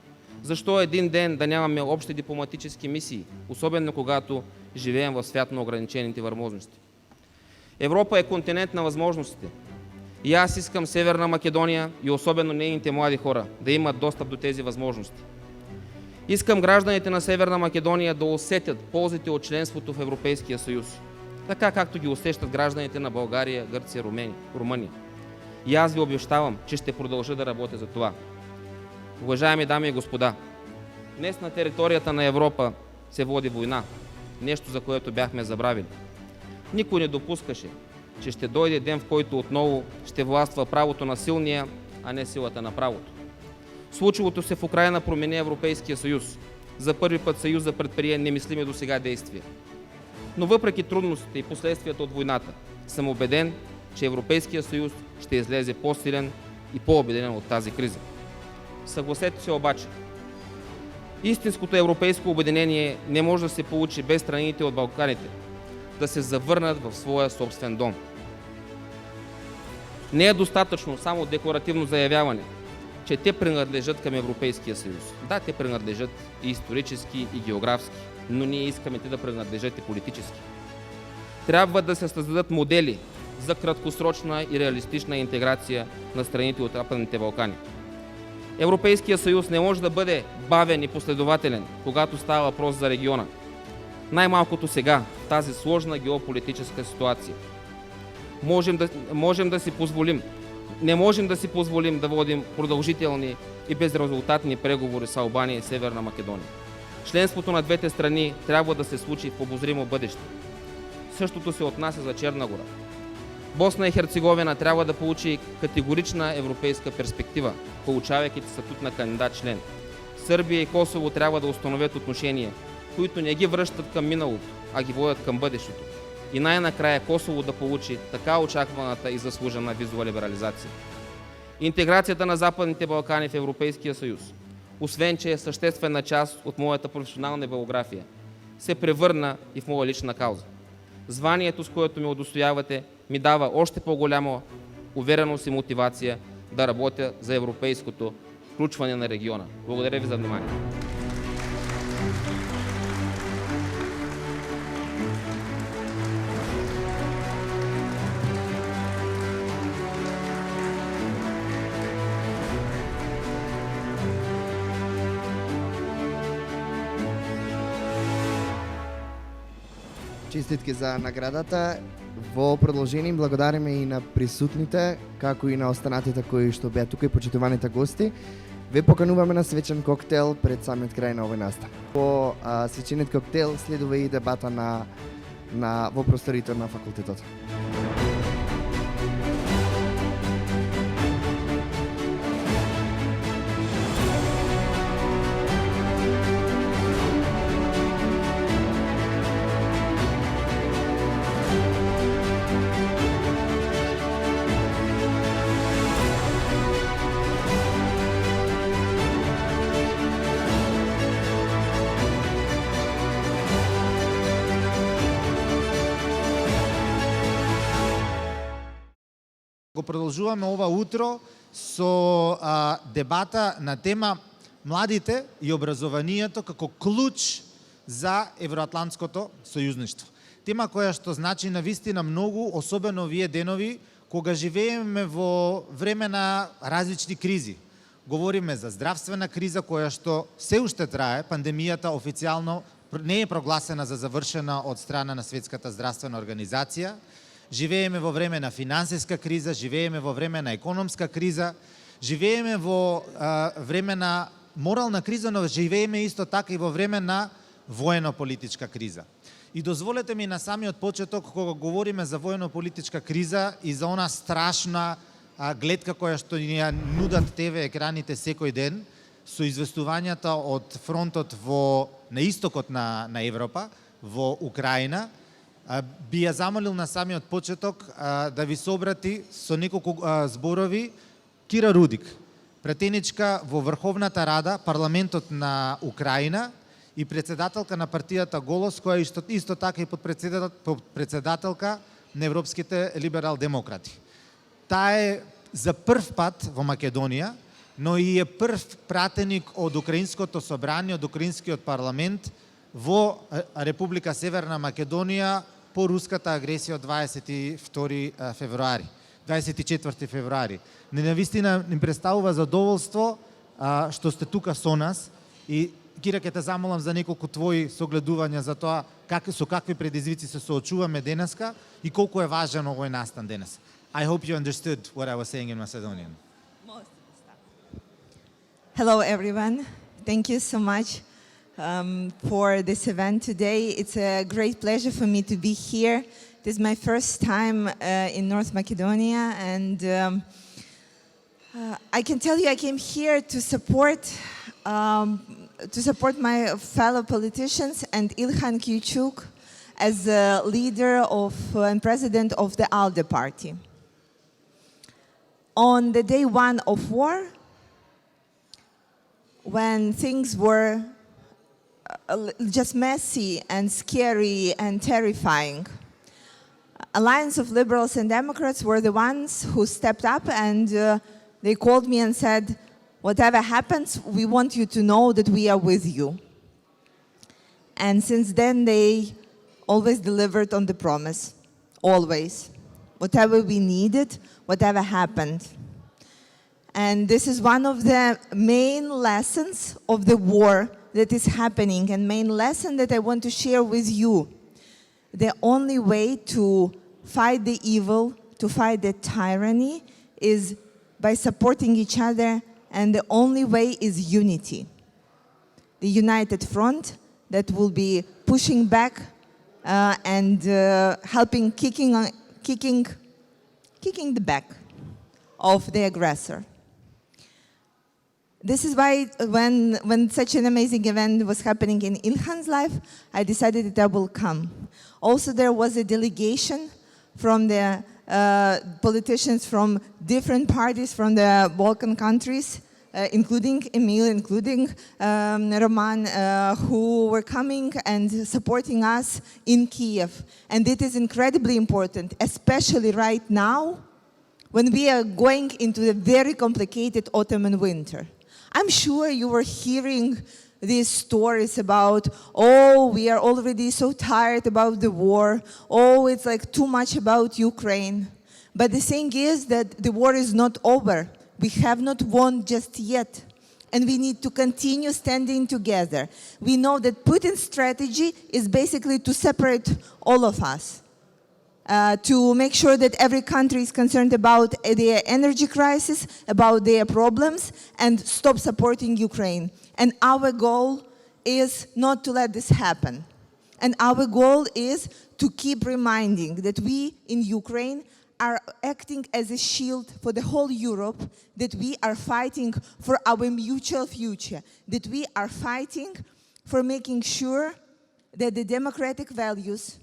Speaker 9: Защо един ден да нямаме общи дипломатически мисии, особено когато живеем в свят на ограничените възможности? Европа е континент на възможностите. И аз искам Северна Македония и особено нейните млади хора да имат достъп до тези възможности. Искам гражданите на Северна Македония да усетят ползите от членството в Европейския съюз, така както ги усещат гражданите на България, Гърция, Румъния. И аз ви обещавам, че ще продължа да работя за това. Уважаеми дами и господа, днес на територията на Европа се води война, нещо за което бяхме забравили. Никой не допускаше, че ще дойде ден, в който отново ще властва правото на силния, а не силата на правото. Случилото се в Украйна промени Европейския съюз. За първи път Съюза предприе немислими досега действия. Но въпреки трудностите и последствията от войната, съм убеден, че Европейския съюз ще излезе по-силен и по-обединен от тази криза. Съгласете се обаче, истинското европейско обединение не може да се получи без страните от Балканите да се завърнат в своя собствен дом. Не е достатъчно само декларативно заявяване, че те принадлежат към Европейския съюз. Да, те принадлежат и исторически, и географски, но ние искаме те да принадлежат и политически. Трябва да се създадат модели за краткосрочна и реалистична интеграция на страните от Западните Балкани. Европейския съюз не може да бъде бавен и последователен, когато става въпрос за региона. Най-малкото сега, в тази сложна геополитическа ситуация. Не можем да си позволим да водим продължителни и безрезултатни преговори с Албания и Северна Македония. Членството на двете страни трябва да се случи в обозримо бъдеще. Същото се отнася за Черна гора. Босна и Херцеговина трябва да получи категорична европейска перспектива, получавайки статут на кандидат член. Сърбия и Косово трябва да установят отношения, които не ги връщат към миналото, а ги водят към бъдещето. И най-накрая Косово да получи така очакваната и заслужена визова либерализация. Интеграцията на Западните Балкани в Европейския съюз, освен че е съществена част от моята професионална биография, се превърна и в моя лична кауза. Званието, с което ме удостоявате, ми дава още по-голяма увереност и мотивация да работя за европейското включване на региона. Благодаря ви за вниманието.
Speaker 1: Честитки за наградата. Во продолжение им благодариме и на присутните, како и на останатите кои што беа тука и почитуваните гости. Ве покануваме на свечен коктел пред самиот крај на овој настан. По свечениот коктел следува и дебата во просторите на факултетот.
Speaker 10: Го продолжуваме ова утро со дебата на тема младите и образованието како клуч за евроатлантското сојузништво. Тема која што значи навистина многу, особено овие денови, кога живееме во време на различни кризи. Говориме за здравствена криза која што се уште трае, пандемијата официјално не е прогласена за завршена од страна на Светската здравствена организација. Живееме во време на финансиска криза, живееме во време на економска криза, живееме во време на морална криза, но живееме исто така и во време на воено-политичка криза. И дозволете ми на самиот почеток, кога говориме за воено-политичка криза и за она страшна гледка која што ни ја нудат ТВ екраните секој ден, со известувањата од фронтот на истокот на Европа, во Украина, би ја замолил на самиот почеток да ви се обрати со неколку зборови Кира Рудик, претеничка во Врховната Рада, парламентот на Украина и председателка на партијата Голос, која исто така и подпредседателка на Европските либерал-демократи. Таа е за прв пат во Македонија, но и е прв пратеник од Украинското собрание, од Украинскиот парламент во Република Северна Македонија по руската агресија од 24 февруари. Навистина ни представува задоволство што сте тука со нас и Кира, ќе те замолам за неколку твои согледувања за тоа со какви предизвици се соочуваме денеска и колку е важен овој настан денес. I hope you understood what I was saying in Macedonian.
Speaker 11: Hello, everyone. Thank you so much for this event today. It's a great pleasure for me to be here. This is my first time in North Macedonia, and I can tell you I came here to support my fellow politicians and Ilhan Kyuchuk as the leader and president of the ALDE party. On the day one of war, when things were just messy and scary and terrifying, Alliance of Liberals and Democrats were the ones who stepped up, and they called me and said, whatever happens, we want you to know that we are with you. And since then, they always delivered on the promise, always. Whatever we needed, whatever happened. And this is one of the main lessons of the war that is happening, and main lesson that I want to share with you. The only way to fight the evil, to fight the tyranny, is by supporting each other, and the only way is unity. The united front that will be pushing back and helping kicking the back of the aggressor. This is why when such an amazing event was happening in Ilhan's life, I decided that I will come. Also, there was a delegation from the politicians from different parties from the Balkan countries, including Emil, including Roman, who were coming and supporting us in Kiev. And it is incredibly important, especially right now, when we are going into a very complicated autumn and winter. I'm sure you were hearing these stories about, oh, we are already so tired about the war, oh, it's like too much about Ukraine. But the thing is that the war is not over. We have not won just yet. and we need to continue standing together. We know that Putin's strategy is basically to separate all of us, to make sure that every country is concerned about their energy crisis, about their problems, and stop supporting Ukraine. And our goal is not to let this happen. And our goal is to keep reminding that we in Ukraine are acting as a shield for the whole Europe, that we are fighting for our mutual future, that we are fighting for making sure that the democratic values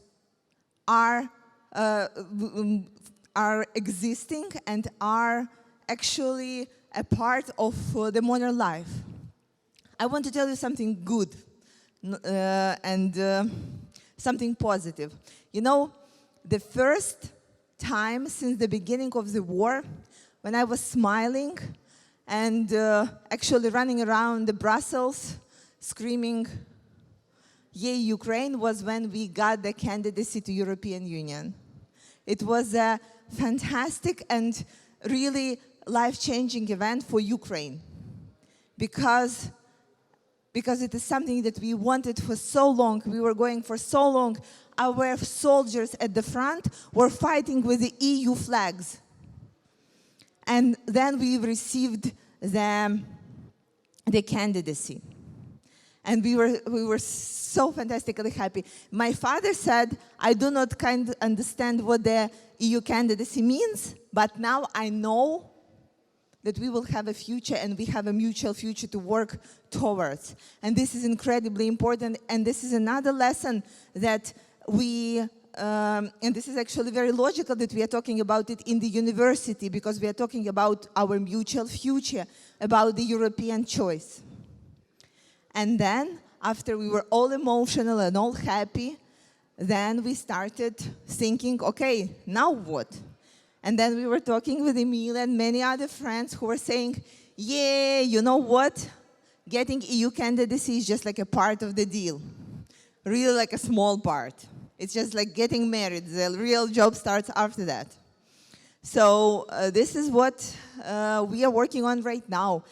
Speaker 11: are existing and are actually a part of the modern life. I want to tell you something good and something positive. You know, the first time since the beginning of the war when I was smiling and actually running around the Brussels screaming, "Yay, Ukraine," was when we got the candidacy to European Union. It was a fantastic and really life-changing event for Ukraine because it is something that we wanted for so long. We were going for so long. Our soldiers at the front were fighting with the EU flags. And then we received the candidacy. And we were so fantastically happy. My father said, "I do not kind of understand what the EU candidacy means, but now I know that we will have a future and we have a mutual future to work towards." And this is incredibly important. And this is another lesson that and this is actually very logical that we are talking about it in the university, because we are talking about our mutual future, about the European choice. And then, after we were all emotional and all happy, then we started thinking, okay, now what? And then we were talking with Emil and many other friends who were saying, yeah, you know what? Getting EU candidacy is just like a part of the deal. Really like a small part. It's just like getting married. The real job starts after that. So this is what we are working on right now.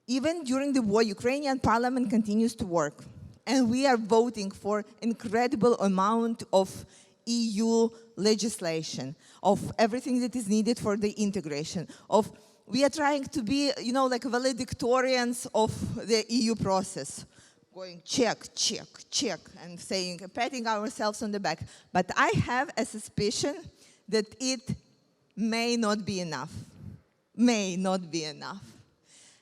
Speaker 11: Even during the war, Ukrainian parliament continues to work. And we are voting for incredible amount of EU legislation, of everything that is needed for the integration, we are trying to be, like valedictorians of the EU process, going check, check, check, and saying, patting ourselves on the back. But I have a suspicion that it may not be enough. May not be enough.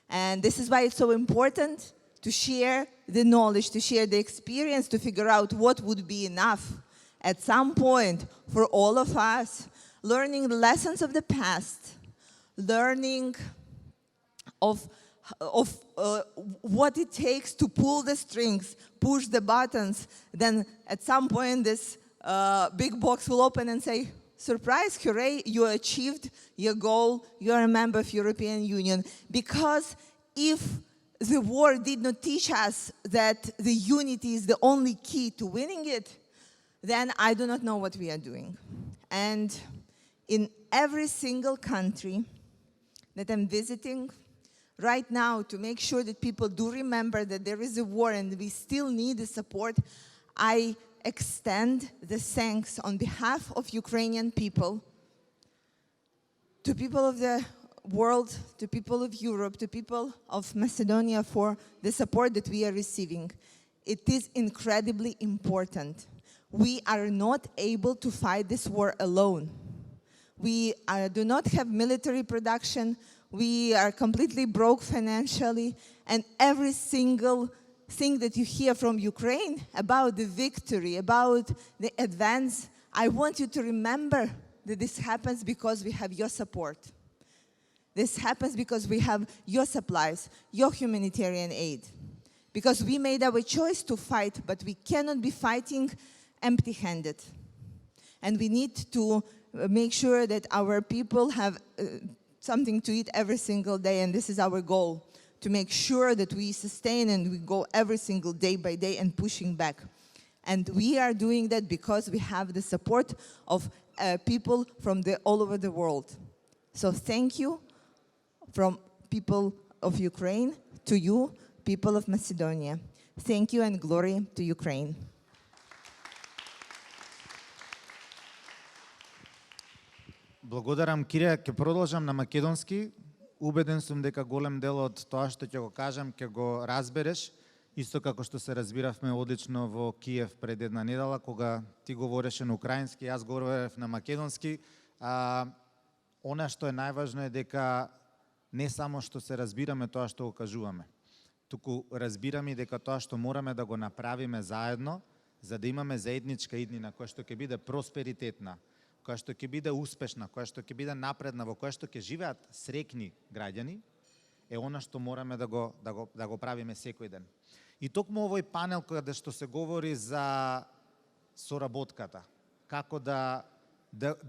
Speaker 11: And this is why it's so important to share the knowledge, to share the experience, to figure out what would be enough at some point for all of us, learning the lessons of the past, learning of what it takes to pull the strings, push the buttons. Then at some point this big box will open and say, surprise, hooray, you achieved your goal, you are a member of European Union. Because if the war did not teach us that the unity is the only key to winning it, then I do not know what we are doing. And in every single country that I'm visiting right now, to make sure that people do remember that there is a war and we still need the support, I extend the thanks on behalf of Ukrainian people to people of the world, to people of Europe, to people of Macedonia for the support that we are receiving. It is incredibly important. We are not able to fight this war alone. We do not have military production. We are completely broke financially. And every single thing that you hear from Ukraine about the victory, about the advance, I want you to remember that this happens because we have your support. This happens because we have your supplies, your humanitarian aid. Because we made our choice to fight, but we cannot be fighting empty-handed. And we need to make sure that our people have something to eat every single day, and this is our goal, to make sure that we sustain and we go every single day by day and pushing back. And we are doing that because we have the support of people from all over the world. So thank you from people of Ukraine to you, people of Macedonia. Thank you and glory to Ukraine.
Speaker 10: Благодарам, Кирија, ќе продолжам на македонски. Убеден сум дека голем дел од тоа што ќе го кажам ќе го разбереш, исто како што се разбиравме одлично во Киев пред една недела, кога ти говореше на украински, јас говорев на македонски. Она што е најважно е дека не само што се разбираме тоа што го кажуваме, туку разбираме дека тоа што мораме да го направиме заедно, за да имаме заедничка иднина која што ќе биде просперитетна, која што ќе биде успешна, која што ќе биде напредна, во која што ќе живеат среќни граѓани, е она што мораме да го правиме секој ден. И токму овој панел каде што се говори за соработката, како да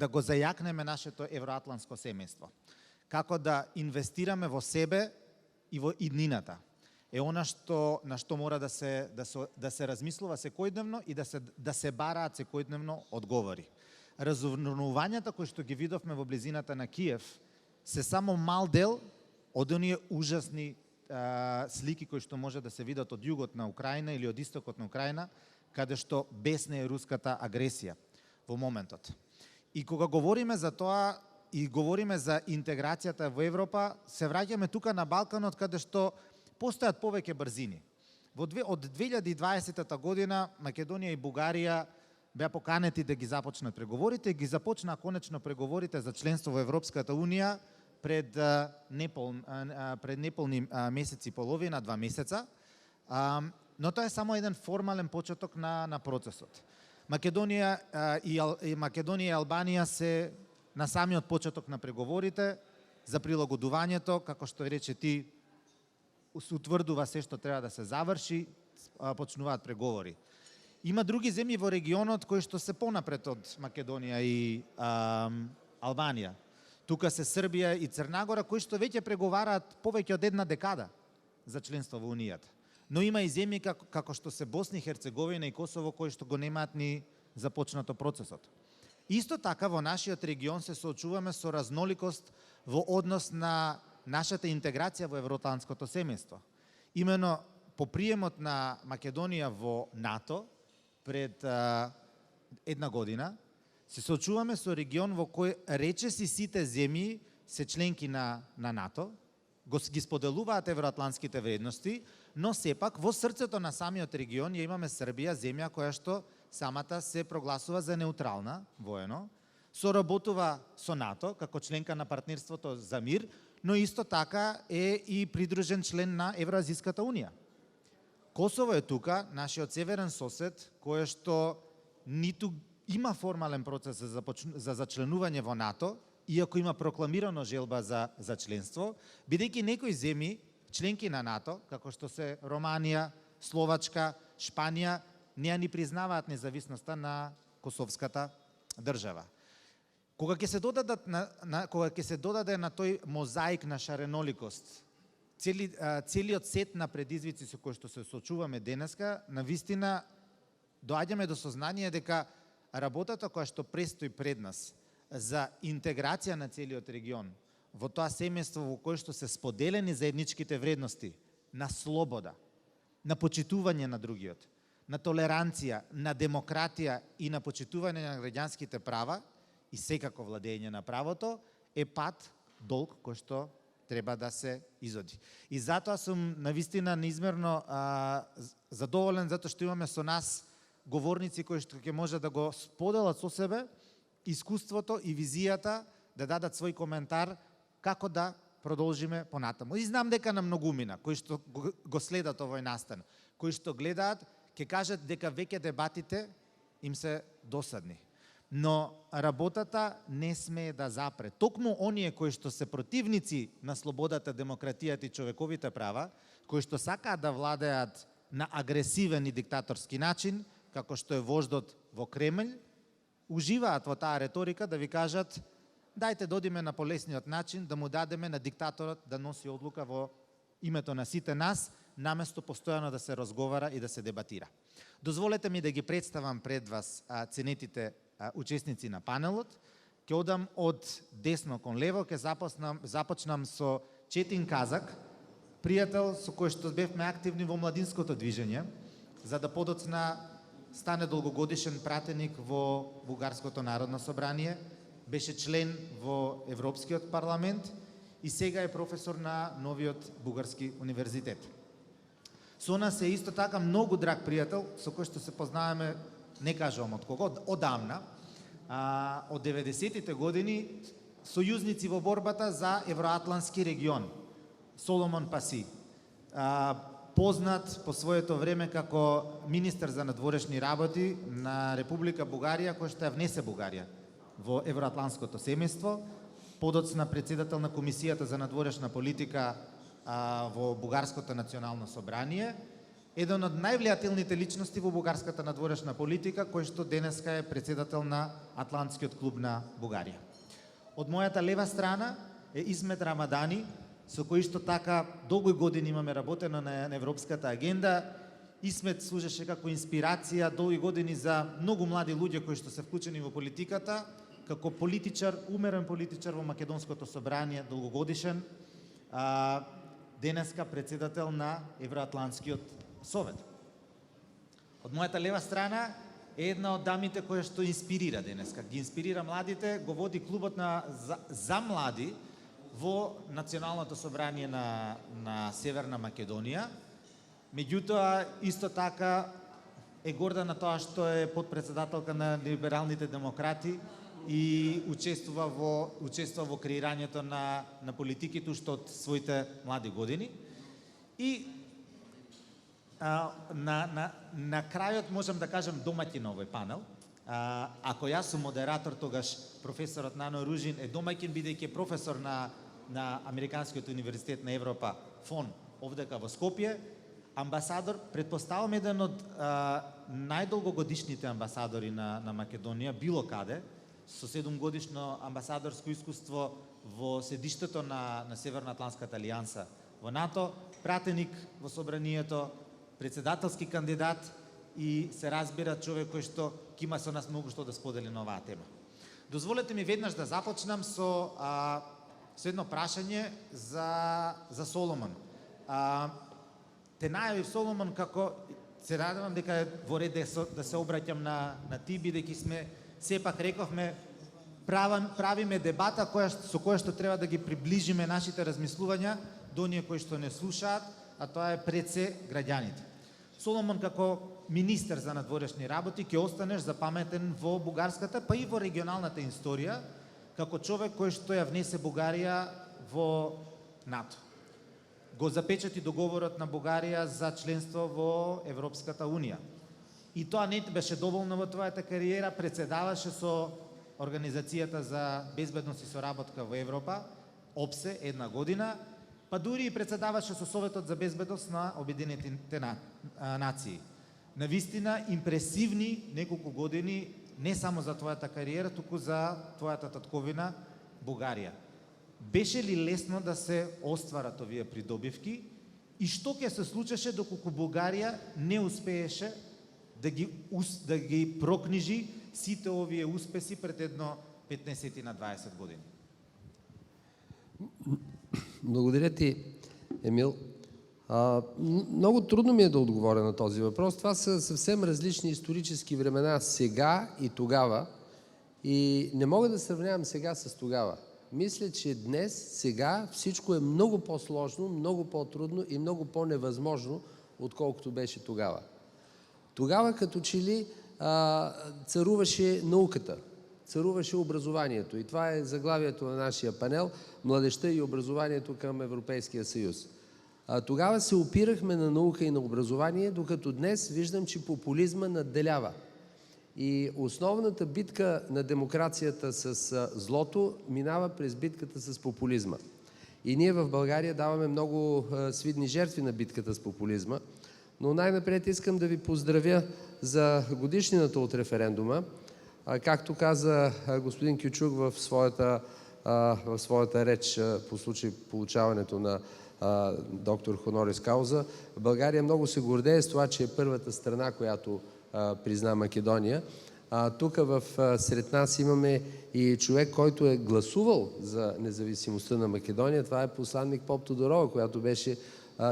Speaker 10: го зајакнеме нашето евроатлантско семејство, како да инвестираме во себе и во иднината, е она на што мора да се размислува секојдневно и да се бараат секојдневно одговори. Разурнувањата кои што ги видовме во близината на Киев се само мал дел од оние ужасни слики кои што може да се видат од југот на Украина или од истокот на Украина, каде што бесне е руската агресија во моментот. И кога говориме за тоа и говориме за интеграцијата во Европа, се враќаме тука на Балканот каде што постојат повеќе брзини. Од 2020 година Македонија и Бугарија беа поканети да ги започнат преговорите и ги започнаа конечно преговорите за членство во Европската Унија пред неполни месеци и половина, 2 месеца, но тоа е само еден формален почеток на процесот. Македонија и Албанија се на самиот почеток на преговорите за прилагодувањето, како што рече ти, се утврдува се што треба да се заврши, почнуваат преговори. Има други земји во регионот кои што се понапред од Македонија и Албанија. Тука се Србија и Црнагора кои што веќе преговараат повеќе од една декада за членство во Унијата. Но има и земји како што се Босна и Херцеговина и Косово кои што го немаат ни започнато процесот. Исто така во нашиот регион се соочуваме со разноликост во однос на нашата интеграција во евроатлантското семејство. Имено по приемот на Македонија во НАТО пред една година, се соочуваме со регион во кој речиси сите земји се членки на НАТО, ги споделуваат евроатлантските вредности, но сепак во срцето на самиот регион ја имаме Србија, земја која што самата се прогласува за неутрална воено, соработува со НАТО како членка на партнерството за мир, но исто така е и придружен член на Евроазиската унија. Косово е тука, нашиот северен сосед, кој што ниту има формален процес за зачленување во НАТО, иако има прокламирано желба за членство, бидејќи некои земји, членки на НАТО, како што се Романија, Словачка, Шпанија, не ни признаваат независноста на косовската држава. Кога ќе се додаде на тој мозаик на шареноликост, целиот сет на предизвици со кои што се соочуваме денеска, навистина доаѓаме до сознание дека работата која што престои пред нас за интеграција на целиот регион во тоа семејство во кое што се споделени заедничките вредности на слобода, на почитување на другиот, на толеранција, на демократија и на почитување на граѓанските права и секако владење на правото е пат, долг кој што треба да се изоди. И затоа сум навистина неизмерно задоволен затоа што имаме со нас говорници кои што ќе може да го споделат со себе искуството и визијата, да дадат свој коментар како да продолжиме понатаму. И знам дека на многумина кои што го следат овој настан, кои што гледаат, ќе кажат дека веќе дебатите им се досадни. Но работата не смее да запре. Токму оние кои што се противници на слободата, демократијата и човековите права, кои што сакаат да владеат на агресивен и диктаторски начин, како што е вождот во Кремљ, уживаат во таа реторика да ви кажат дајте додиме на полесниот начин да му дадеме на диктаторот да носи одлука во името на сите нас, наместо постојано да се разговара и да се дебатира. Дозволете ми да ги представам пред вас ценетите учесници на панелот. Ќе одам од десно кон лево, ќе започнам со Четин Казак, пријател со кој што бевме активни во младинското движење, за да подоцна стане долгогодишен пратеник во Бугарското народно собрание, беше член во Европскиот парламент и сега е професор на новиот Бугарски универзитет. Со нас е исто така многу драг пријател, со кој што се познаваме, не кажувам од кого, одамна, од 90-тите години, сојузници во борбата за евроатлантски регион, Соломон Паси, познат по своето време како министер за надворешни работи на Република Бугарија, кој што ја внесе Бугарија во евроатлантското семејство, подоцна председател на Комисијата за надворешна политика во Бугарското национално собрание, еден од највлијателните личности во бугарската надворешна политика, кој што денеска е председател на Атлантскиот клуб на Бугарија. Од мојата лева страна е Исмет Рамадани, со кој исто така долги години имаме работено на европската агенда. Исмет служеше како инспирација долги години за многу млади луѓе кои што се вклучени во политиката, како политичар, умерен политичар во Македонското собрание, долгогодишен, денеска председател на Евроатлантскиот совет. Од мојата лева страна е една од дамите која што инспирира денеска. Ги инспирира младите, го води клубот за млади во Националното собрание на Северна Македонија. Меѓутоа, исто така е горда на тоа што е подпредседателка на либералните демократи и учествува во креирањето на политиките уште од своите млади години. И на крајот можам да кажам домаќин на овој панел. Ако јас сум модератор, тогаш професорот Нано Ружин е домаќин, бидејќи е професор на Американскиот универзитет на Европа ФОН овдека во Скопје. Амбасадор, предпоставам еден од најдолгогодишните амбасадори на Македонија, било каде, со 7-годишно амбасадорско искуство во седиштето на Северноатлантската алијанса во НАТО, пратеник во собранието, председателски кандидат и се разбира човек кој што ќе има со нас многу што да сподели на оваа тема. Дозволете ми веднаш да започнам со едно прашање за Соломон. Те најавив Соломон како се радувам дека е во ред да се обраќам на ти, бидејќи сме сепак рековме правиме дебата со која што треба да ги приближиме нашите размислувања до оние кои што не слушаат, а тоа е пред се граѓаните. Соломон како министер за надворешни работи ќе останеш запаметен во бугарската, па и во регионалната историја, како човек кој што ја внесе Бугарија во НАТО. Го запечати договорот на Бугарија за членство во Европската унија. И тоа не беше доволно во твојата кариера, председаваше со Организацијата за безбедност и соработка во Европа, ОПСЕ, 1 година, па дури и председаваше со Советот за безбедност на Обединетите нации. Навистина импресивни неколку години, не само за твојата кариера, туку за твојата татковина Бугарија. Беше ли лесно да се остварат овие придобивки и што ќе се случеше доколку Бугарија не успееше да ги прокнижи сите овие успеси пред едно 15 на 20 години?
Speaker 12: Благодаря ти, Емил. Много трудно ми е да отговоря на този въпрос. Това са съвсем различни исторически времена, сега и тогава. И не мога да сравнявам сега с тогава. Мисля, че днес, сега, всичко е много по-сложно, много по-трудно и много по-невъзможно, отколкото беше тогава. Тогава като че ли царуваше науката, царуваше образованието. И това е заглавието на нашия панел – Младежта и образованието към Европейския съюз. Тогава се опирахме на наука и на образование, докато днес виждам, че популизма надделява. И основната битка на демокрацията с злото минава през битката с популизма. И ние в България даваме много свидни жертви на битката с популизма. Но най-напред искам да ви поздравя за годишнината от референдума. Както каза господин Кючук в своята реч по случай получаването на доктор Хонорис Кауза, България много се гордее с това, че е първата страна, която призна Македония. Тук сред нас имаме и човек, който е гласувал за независимостта на Македония. Това е посланник Поп Тодорова, която беше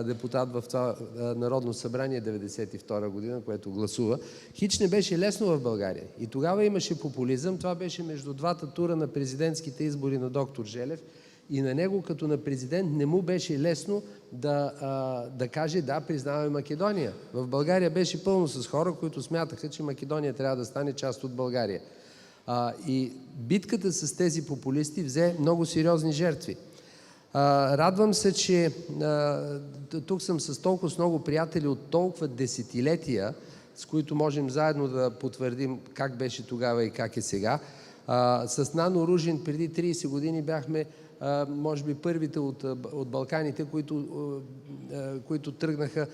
Speaker 12: депутат в това Народно събрание 1992 година, което гласува. Хич не беше лесно в България. И тогава имаше популизъм. Това беше между двата тура на президентските избори на доктор Желев. И на него, като на президент, не му беше лесно да каже да, признаваме Македония. В България беше пълно с хора, които смятаха, че Македония трябва да стане част от България. И битката с тези популисти взе много сериозни жертви. Радвам се, че тук съм с толкова много приятели от толкова десетилетия, с които можем заедно да потвърдим как беше тогава и как е сега. С Нано Ружин преди 30 години бяхме може би първите от Балканите, които тръгнаха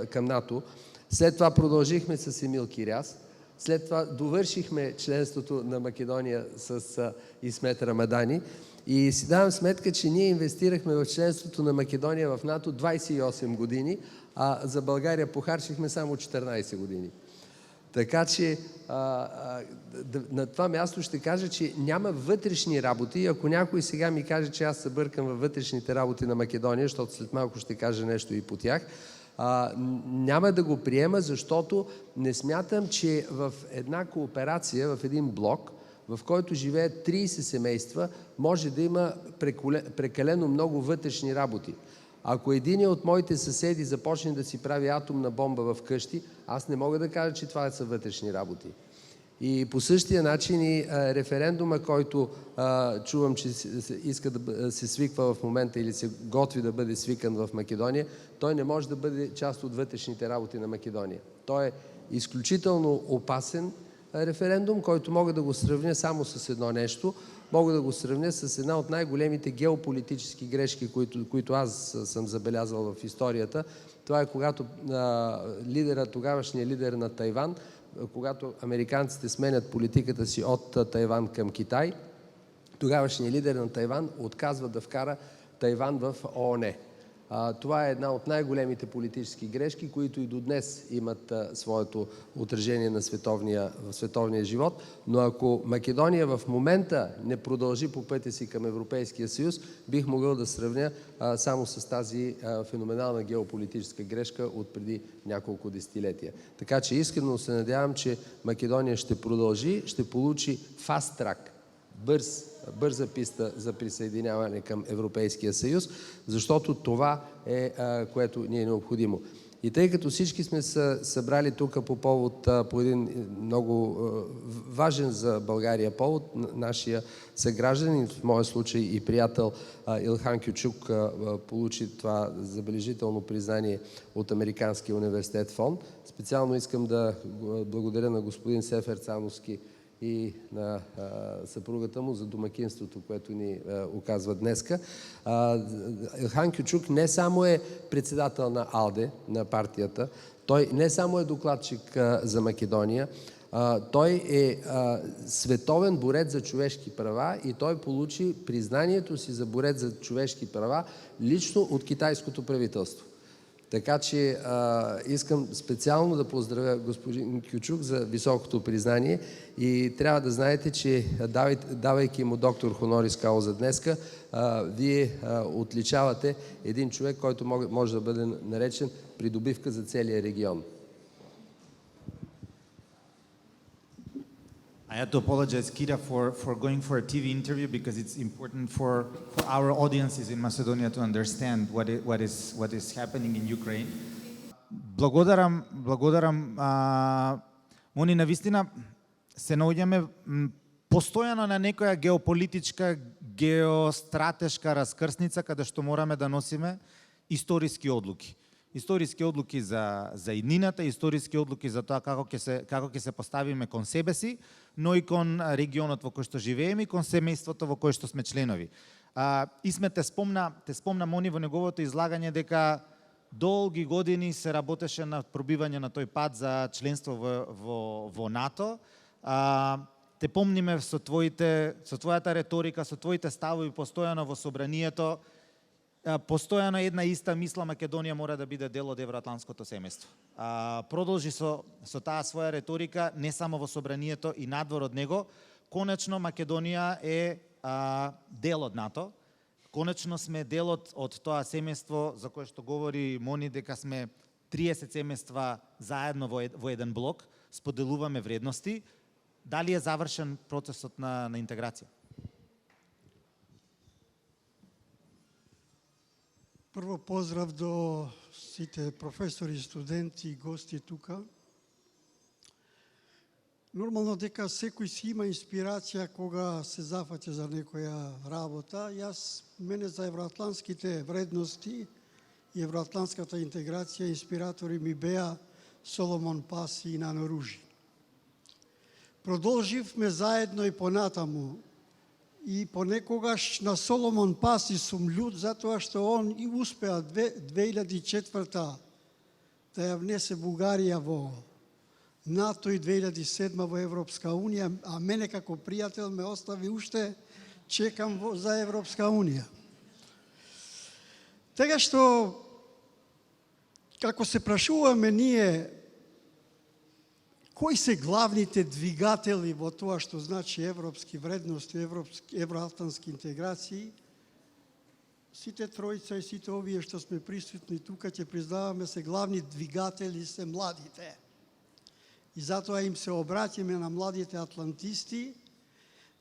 Speaker 12: към НАТО. След това продължихме с Емил Киряс. След това довършихме членството на Македония с Исмет Рамадани. И си давам сметка, че ние инвестирахме в членството на Македония в НАТО 28 години, а за България похарчихме само 14 години. Така че на това място ще кажа, че няма вътрешни работи. Ако някой сега ми каже, че аз се бъркам във вътрешните работи на Македония, защото след малко ще кажа нещо и по тях, няма да го приема, защото не смятам, че в една кооперация, в един блок, в който живеят 30 семейства, може да има прекалено много вътрешни работи. Ако един от моите съседи започне да си прави атомна бомба в къщи, аз не мога да кажа, че това са вътрешни работи. И по същия начин и референдума, който чувам, че иска да се свиква в момента или се готви да бъде свикан в Македония, той не може да бъде част от вътрешните работи на Македония. Той е изключително опасен референдум, който мога да го сравня само с едно нещо. Мога да го сравня с една от най-големите геополитически грешки, които аз съм забелязал в историята. Това е когато тогавашният лидер на Тайван, когато американците сменят политиката си от Тайван към Китай, тогавашният лидер на Тайван отказва да вкара Тайван в ООН. Това е една от най-големите политически грешки, които и до днес имат своето отражение на световния живот. Но ако Македония в момента не продължи по пътя си към Европейския съюз, бих могъл да сравня само с тази феноменална геополитическа грешка от преди няколко десетилетия. Така че искрено се надявам, че Македония ще продължи, ще получи фаст трак, бърза писта за присъединяване към Европейския съюз, защото това е което ни е необходимо. И тъй като всички сме се събрали тук по един много важен за България повод, нашия съгражданин, в моя случай и приятел Илхан Кючук получи това забележително признание от Американския университет ФОН. Специално искам да благодаря на господин Сефер Цановски и на съпругата му за домакинството, което ни оказва днеска. Илхан Кючук не само е председател на АЛДЕ, на партията, той не само е докладчик за Македония, той е световен борец за човешки права и той получи признанието си за борец за човешки права лично от китайското правителство. Така че искам специално да поздравя господин Кючук за високото признание и трябва да знаете, че давайки му доктор хонорис кауза днеска, вие отличавате един човек, който може да бъде наречен придобивка за целия регион.
Speaker 10: I had to apologize, Kira, for going for a TV interview because it's important for our audiences in Macedonia to understand what is happening in Ukraine. Благодарам. Мони, навистина се наоѓаме постојано на некоја геополитичка, геостратешка раскрсница каде што мораме да носиме историски одлуки. Историски одлуки за иднината, историски одлуки за тоа како ќе се поставиме кон себе си, но и кон регионот во кој што живееме и кон семејството во кој што сме членови. Исме те спомна Мони во неговото излагање дека долги години се работеше на пробивање на тој пат за членство во НАТО. Те помниме со твојата реторика, со твоите ставови постојано во собранието. Постојано една иста мисла, Македонија мора да биде дел од евроатлантското семејство. Продолжи со таа своја реторика не само во собранието и надвор од него. Конечно Македонија е дел од НАТО. Конечно сме дел од тоа семејство за кое што говори Мони, дека сме 30 семејства заедно во еден блок, споделуваме вредности. Дали е завршен процесот на интеграција?
Speaker 13: Прво поздрав до сите професори, студенти и гости тука. Нормално дека секој си има инспирација кога се зафаќа за некоја работа. Мене за евроатлантските вредности и евроатлантската интеграција инспиратори ми беа Соломон Паси и Нано Ружи. Продолживме заедно и понатаму. И понекогаш на Соломон Паси сум људ затоа што он и успеа 2004 да ја внесе Бугарија во НАТО и 2007 во Европска Унија, а мене како пријател ме остави уште чекам за Европска Унија. Тега што, како се прашуваме ние, кои се главните двигатели во тоа што значи европски вредности, евроатлантски интеграции, сите тројца и сите овие што сме присутни тука ќе признаваме се главни двигатели се младите. И затоа им се обраќаме на младите атлантисти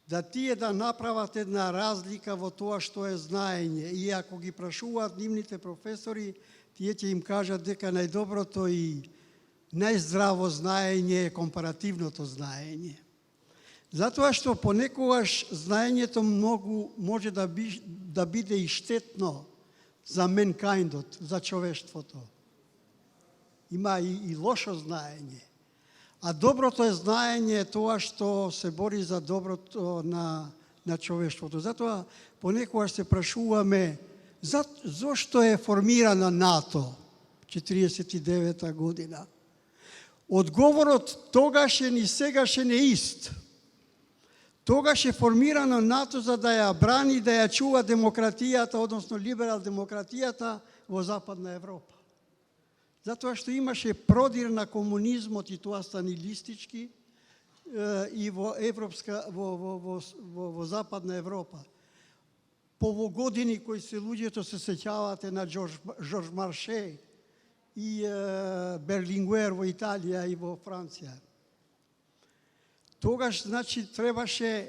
Speaker 13: да тие да направат една разлика во тоа што е знаење. И ако ги прашуваат нивните професори, тие ќе им кажат дека најдоброто и најздраво знаење е компаративното знаење. Затоа што понекогаш знаењето многу може да биде и штетно за менкајндот, за човештвото. Има и лошо знаење. А доброто е знаење тоа што се бори за доброто на човештвото. Затоа понекогаш се прашуваме зошто е формирана НАТО 49 година. Одговорот тогашен и сегашен е ист. Тогаш е формирано НАТО за да ја брани, да ја чува демократијата, односно либерал-демократијата во Западна Европа. Затоа што имаше продир на комунизмот и тоа станилистички и во Западна Европа. По години кои се луѓето се сеќавате на Жорж Марше и Берлингуер во Италија и во Франција. Тогаш, значи, требаше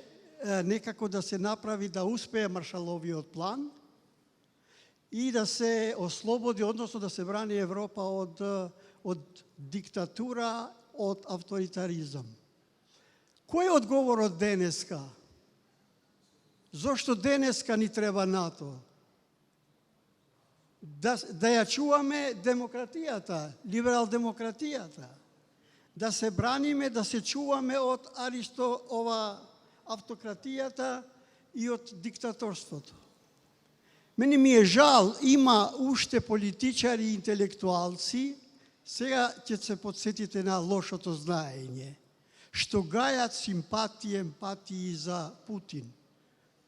Speaker 13: некако да се направи да успее Маршаловиот план и да се ослободи, односно да се брани Европа од диктатура, од авторитаризам. Кој е одговорот денеска? Зошто денеска ни треба НАТО? Да ја чуваме демократијата, либерал-демократијата. Да се браниме, да се чуваме од автократијата и од диктаторството. Мене ми е жал, има уште политичари и интелектуалци, сега ќе се подсетите на лошото знаење, што гајат симпатии, емпатии за Путин,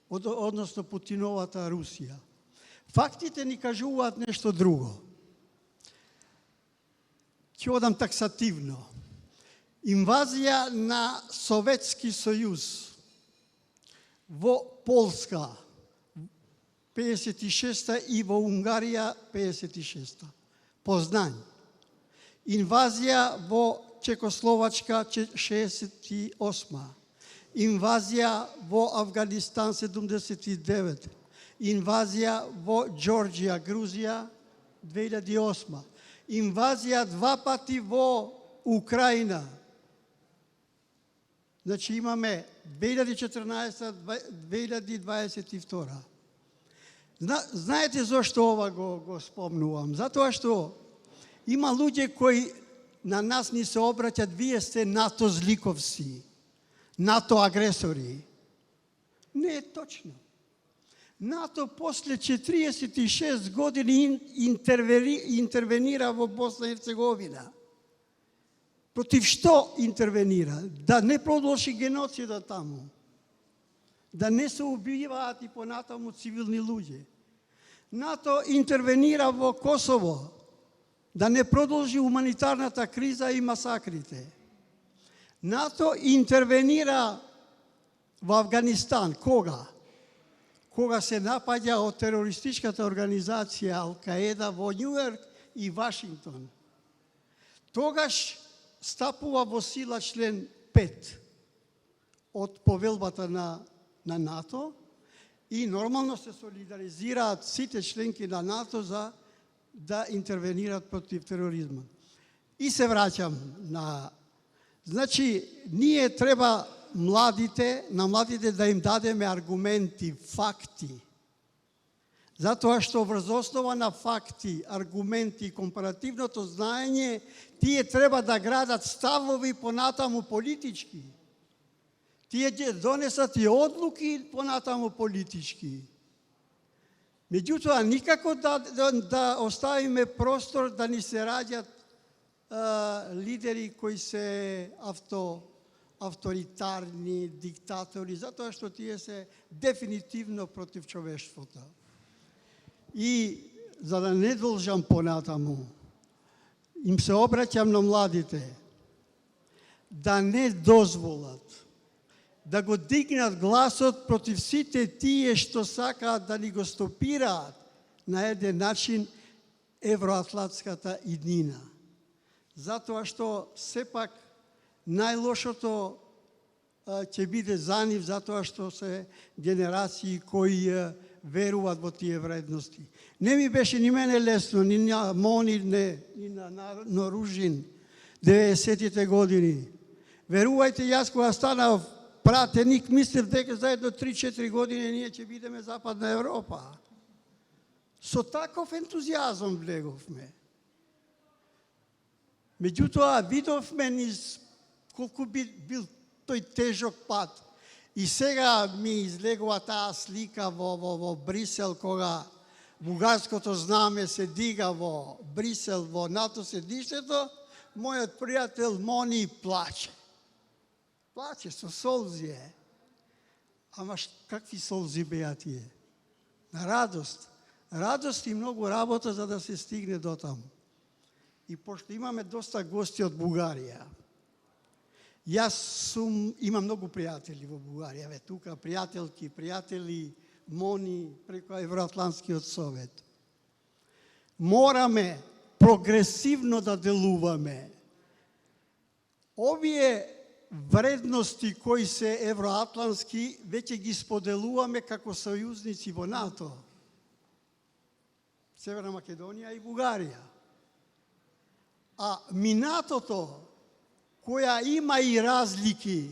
Speaker 13: односно Путиновата Русија. Фактите ни кажуваат нешто друго. Ќе одам таксативно. Инвазија на Советски сојуз во Полска 56-та и во Унгарија 56-та. Познаń. Инвазија во Чекословачка 68-та. Инвазија во Авганистан 79-та. Инвазија во Џорџија, Грузија 2008. Инвазија два пати во Украина. Значи имаме 2014-2022. Знаете зошто ова го спомнувам? Затоа што има луѓе кои на нас ни се обраќат, вие сте НАТО зликовци, НАТО агресори. Не е точно. НАТО после 46 години интервенира во Босна и Херцеговина. Против што интервенира? Да не продолжи геноцида таму. Да не се убиваат и понатаму цивилни луѓе. НАТО интервенира во Косово. Да не продолжи хуманитарната криза и масакрите. НАТО интервенира во Афганистан. Кога? кога се напаѓа од терористичката организација Ал-Каеда во Њујорк и Вашингтон. Тогаш стапува во сила член 5 од повелбата на НАТО и нормално се солидаризираат сите членки на НАТО за да интервенираат против тероризма. И се враќам на... Значи, ние треба на младите да им дадеме аргументи, факти. Затоа што врз основа на факти, аргументи и компаративното знаење, тие треба да градат ставови понатаму политички. Тие ќе донесат и одлуки понатаму политички. Меѓутоа, никако да оставиме простор да ни се раѓат лидери кои се авторитарни, диктатори, затоа што тие се дефинитивно против човештвото. И за да не должам понатаму, им се обраќам на младите да не дозволат да го дигнат гласот против сите тие што сакаат да ни го стопираат на еден начин евроатлантската иднина. Затоа што сепак најлошото ќе биде за нив, затоа што се генерации кои веруваат во тие вредности. Не ми беше ни мене лесно, ни на Мони, ни на Норужин, 90-тите години. Верувајте, јас кога станав пратеник, мислев дека за едно 3-4 години ние ќе бидеме Западна Европа. Со таков ентузијазм влеговме. Меѓутоа, видовме низ колку бил тој тежок пат. И сега ми излегува таа слика во Брисел, кога бугарското знаме се дига во Брисел, во НАТО седиштето, мојот пријател Мони плаче. Плаче со солзи. Ама какви солзи беа тие? На радост. Радост и многу работа за да се стигне до таму. И пошто имаме доста гости од Бугарија, имам многу пријатели во Бугарија, тука пријателки, пријатели, Мони, преку Евроатлантскиот совет. Мораме прогресивно да делуваме. Овие вредности кои се евроатлантски, веќе ги споделуваме како сојузници во НАТО. Северна Македонија и Бугарија. А минатото, која има и разлики,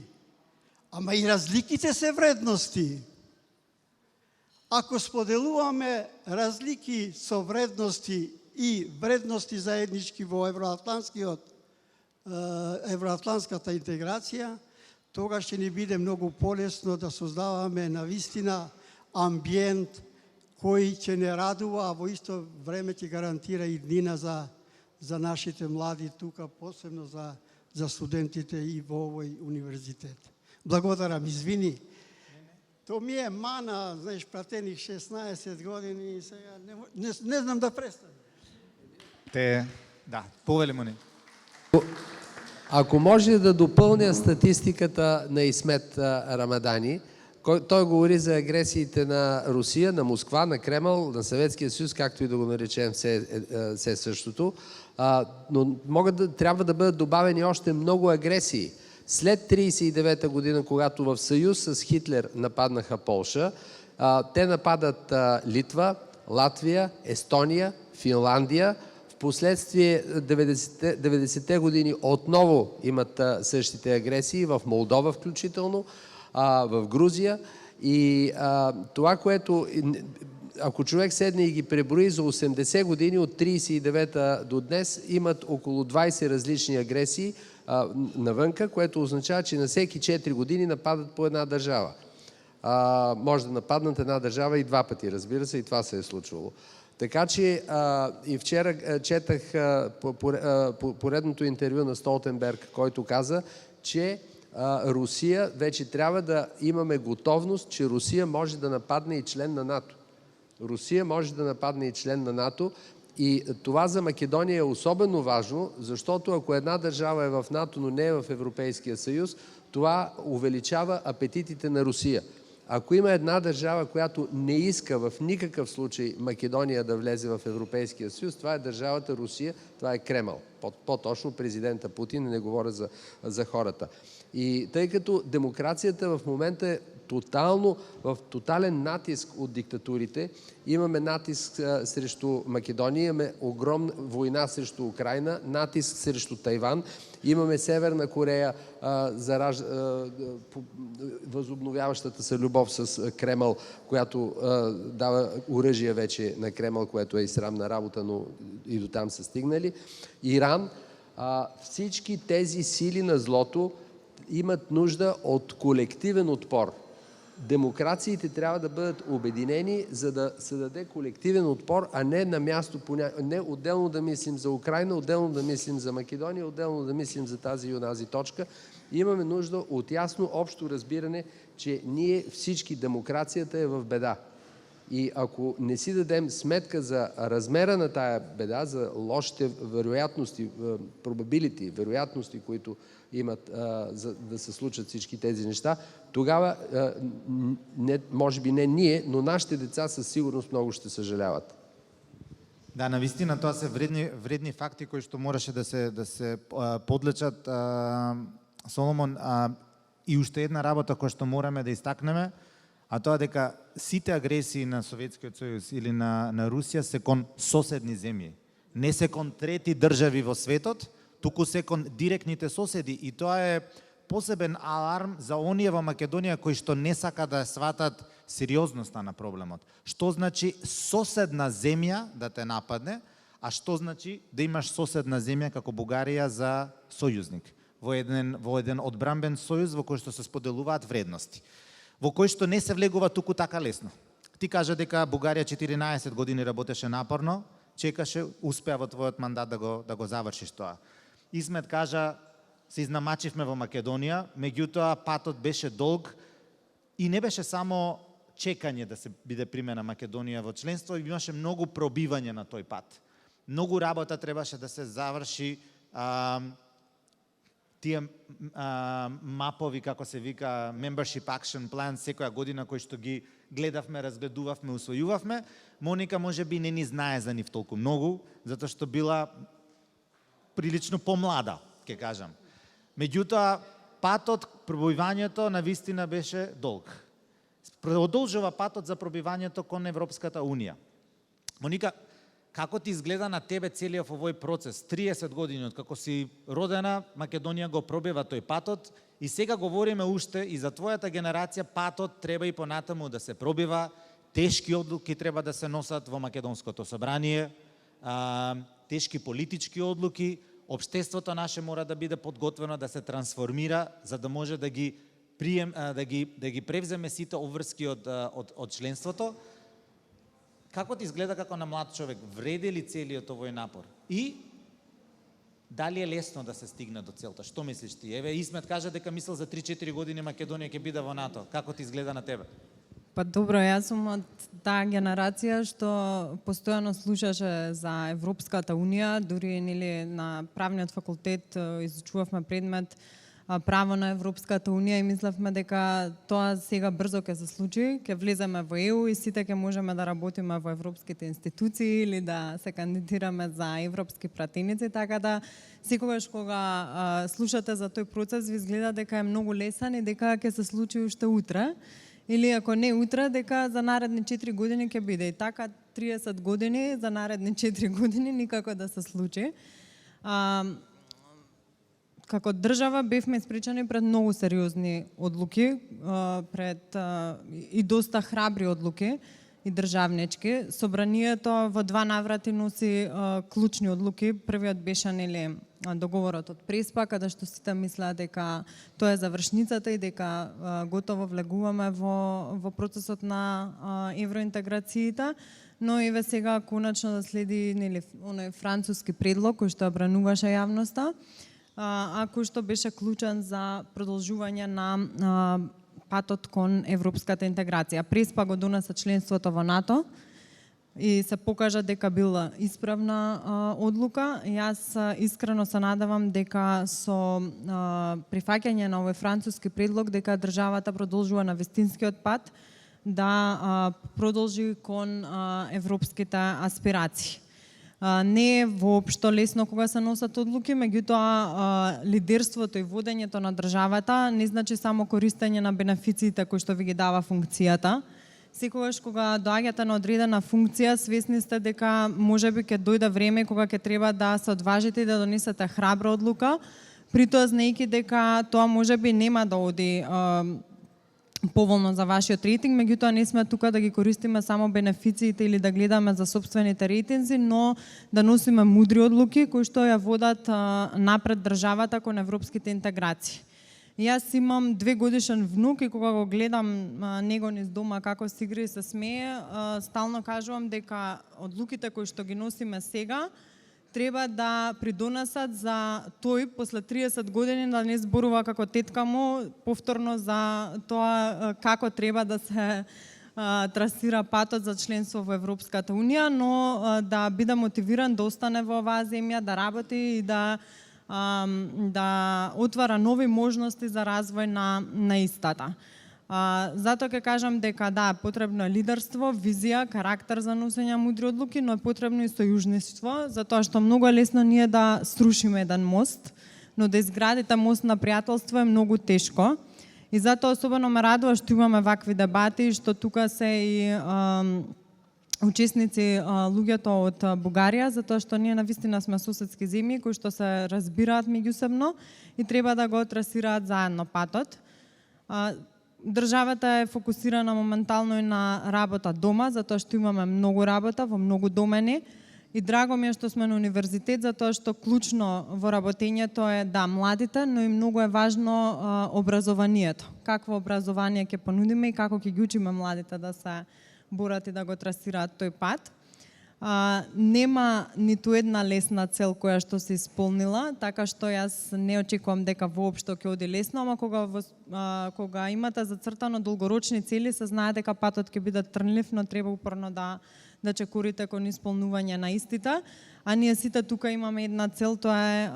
Speaker 13: ама и разликите се вредности. Ако споделуваме разлики со вредности и вредности заеднички во евроатлантската интеграција, тогаш ќе ни биде многу полесно да создаваме навистина амбиент кој ќе не радува, а во исто време ќе гарантира и иднина за нашите млади тука, посебно за студентите и во овој универзитет. Благодарам, извини. То ми е мана, знаеш, пратених 16 години и сега не знам да престанам.
Speaker 10: Да, повели Мони.
Speaker 12: Ако може да допълня статистиката на Исмет Рамадани, той говори за агресиите на Русия, на Москва, на Кремъл, на Съветския съюз, както и да го наречем все същото. Но трябва да бъдат добавени още много агресии. След 1939 година, когато в съюз с Хитлер нападнаха Полша, те нападат Литва, Латвия, Естония, Финландия. Впоследствие 90-те години отново имат същите агресии в Молдова включително, в Грузия. И това, което ако човек седне и ги преброи за 80 години, от 39-та до днес, имат около 20 различни агресии навънка, което означава, че на всеки 4 години нападат по една държава. Може да нападнат една държава и 2 пъти, разбира се, и това се е случвало. Така че и вчера четах поредното интервю на Столтенберг, който каза, че Русия вече трябва да имаме готовност, че Русия може да нападне и член на НАТО. Русия може да нападне и член на НАТО и това за Македония е особено важно, защото ако една държава е в НАТО, но не е в Европейския съюз, това увеличава апетитите на Русия. Ако има една държава, която не иска в никакъв случай Македония да влезе в Европейския съюз, това е държавата Русия, това е Кремъл. По-точно президента Путин, не говоря за хората. И тъй като демокрацията в момента е в тотален натиск от диктатурите, имаме натиск срещу Македония, имаме огромна война срещу Украйна, натиск срещу Тайван, имаме Северна Корея, възобновяващата се любов с Кремъл, която дава оръжие вече на Кремъл, което е и срамна работа, но и до там са стигнали. Иран, всички тези сили на злото имат нужда от колективен отпор. Демокрациите трябва да бъдат обединени, за да се даде колективен отпор, а не на място, не отделно да мислим за Украйна, отделно да мислим за Македония, отделно да мислим за тази и онази точка. Имаме нужда от ясно общо разбиране, че ние всички, демокрацията е в беда. И ако не си дадем сметка за размера на тая беда, за лошите вероятности, вероятности, които имат за да се случат всички тези неща, тогава, може би не ние, но нашите деца със сигурност много ще съжаляват.
Speaker 10: Да, навистина тоа се вредни факти кои што мораше да се подлечат. Соломон, и уште една работа која што мораме да истакнеме, а тоа дека сите агресии на Советскиот сојуз или на Русија се кон соседни земји. Не се кон трети држави во светот, туку се кон директните соседи. И тоа е посебен аларм за оние во Македонија кои што не сака да сватат сериозноста на проблемот. Што значи соседна земја да те нападне, а што значи да имаш соседна земја како Бугарија за сојузник во еден одбранбен сојуз во кој што се споделуваат вредности, во кој што не се влегува туку така лесно. Ти кажа дека Бугарија 14 години работеше напорно, чекаше, успеа во твојот мандат да го завршиш тоа. Исмет кажа, се изнамачивме во Македонија, меѓутоа патот беше долг и не беше само чекање да се биде примена Македонија во членство, имаше многу пробивање на тој пат. Многу работа требаше да се заврши, тие мапови, како се вика, Membership Action Plan, секоја година кои што ги гледавме, разгледувавме, усвојувавме. Моника може би не ни знае за нив толку многу, затоа што била прилично помлада, ќе кажам. Меѓутоа, патот, пробивањето навистина беше долг. Продолжува патот за пробивањето кон Европската Унија. Моника, како ти изгледа на тебе целиот овој процес? 30 години од како си родена, Македонија го пробива тој патот и сега говориме уште и за твојата генерација патот треба и понатаму да се пробива, тешки одлуки треба да се носат во Македонското собрание, тешки политички одлуки, општеството наше мора да биде подготвено да се трансформира за да може да ги превземе сите обврски од членството. Како ти изгледа како на млад човек? Вреди ли целиот овој напор? И дали е лесно да се стигне до целта? Што мислиш ти? Еве, Исмет кажа дека мисел за 3-4 години Македонија ќе биде во НАТО. Како ти изгледа на тебе?
Speaker 14: Па добро, јас сум од таа генерација што постојано слушаше за Европската Унија, дури нели на правниот факултет изучувавме предмет право на Европската Унија и мислевме дека тоа сега брзо ќе се случи, ќе влеземе во ЕУ и сите ќе можеме да работиме во европските институции или да се кандидираме за европски пратеници, така да секогаш кога слушате за тој процес ви изгледа дека е многу лесен и дека ќе се случи уште утре. Или ако не утре, дека за наредни 4 години ќе биде. И така 30 години за наредни 4 години никако да се случи. Како држава бевме испречени пред многу сериозни одлуки, пред и доста храбри одлуки и државнички. Собранието во 2 наврати носи клучни одлуки. Првиот беше нели договорот од Преспа, каде што сите мислеа дека тоа е завршницата и дека готово влегуваме во процесот на евроинтеграциите, но еве сега конечно да следи нели оној француски предлог кој што брануваше јавноста, а кој што беше клучен за продолжување на патот кон европската интеграција. Преспа го донесе членството во НАТО и се покажа дека била исправна одлука. Јас искрено се надевам дека со прифаќање на овој француски предлог дека државата продолжува на вистинскиот пат да продолжи кон европските аспирации. Не е воопшто лесно кога се носат одлуки, меѓутоа лидерството и водењето на државата не значи само користење на бенефициите кои што ви ги дава функцијата. Секогаш кога доаѓате на одредена функција, свесни сте дека можеби ќе дојде време кога ќе треба да се одважите и да донесете храбра одлука, притоа знаејќи дека тоа можеби нема да оди поволно за вашиот рейтинг, меѓутоа не сме тука да ги користиме само бенефициите или да гледаме за сопствените рейтинзи, но да носиме мудри одлуки кои што ја водат напред државата кон европските интеграции. Јас имам 2-годишен внук и кога го гледам него низ дома како се игра и се смее, стално кажувам дека одлуките кои што ги носиме сега треба да придонесат за тој после 30 години да не зборува како тетка му повторно за тоа како треба да се трасира патот за членство во Европската Унија, но да биде мотивиран да остане во оваа земја, да работи и да отвара нови можности за развој на истата. Затоа ќе кажам дека да, потребно е лидерство, визија, карактер за носење мудри одлуки, но е потребно и сојужништво, затоа што многу е лесно ние да срушиме еден мост, но да изградите мост на пријателство е многу тешко. И затоа особено ме радува што имаме вакви дебати, што тука се и учесници луѓето од Бугарија, затоа што ние навистина сме соседски земји кои што се разбираат меѓусебно и треба да го трасираат заедно патот. Државата е фокусирана моментално и на работа дома, затоа што имаме многу работа во многу домени. И драго ми е што сме на универзитет, затоа што клучно во работењето е да младите, но и многу е важно образованието. Какво образование ќе понудиме и како ќе ги учиме младите да се борат и да го трасираат тој пат. Нема ниту една лесна цел која што се исполнила, така што јас не очекувам дека воопшто ќе оди лесно, ама кога имате зацртано долгорочни цели, се знае дека патот ќе биде трнлив, но треба упорно да чекорите кон исполнување на истите. А ние сите тука имаме една цел, тоа е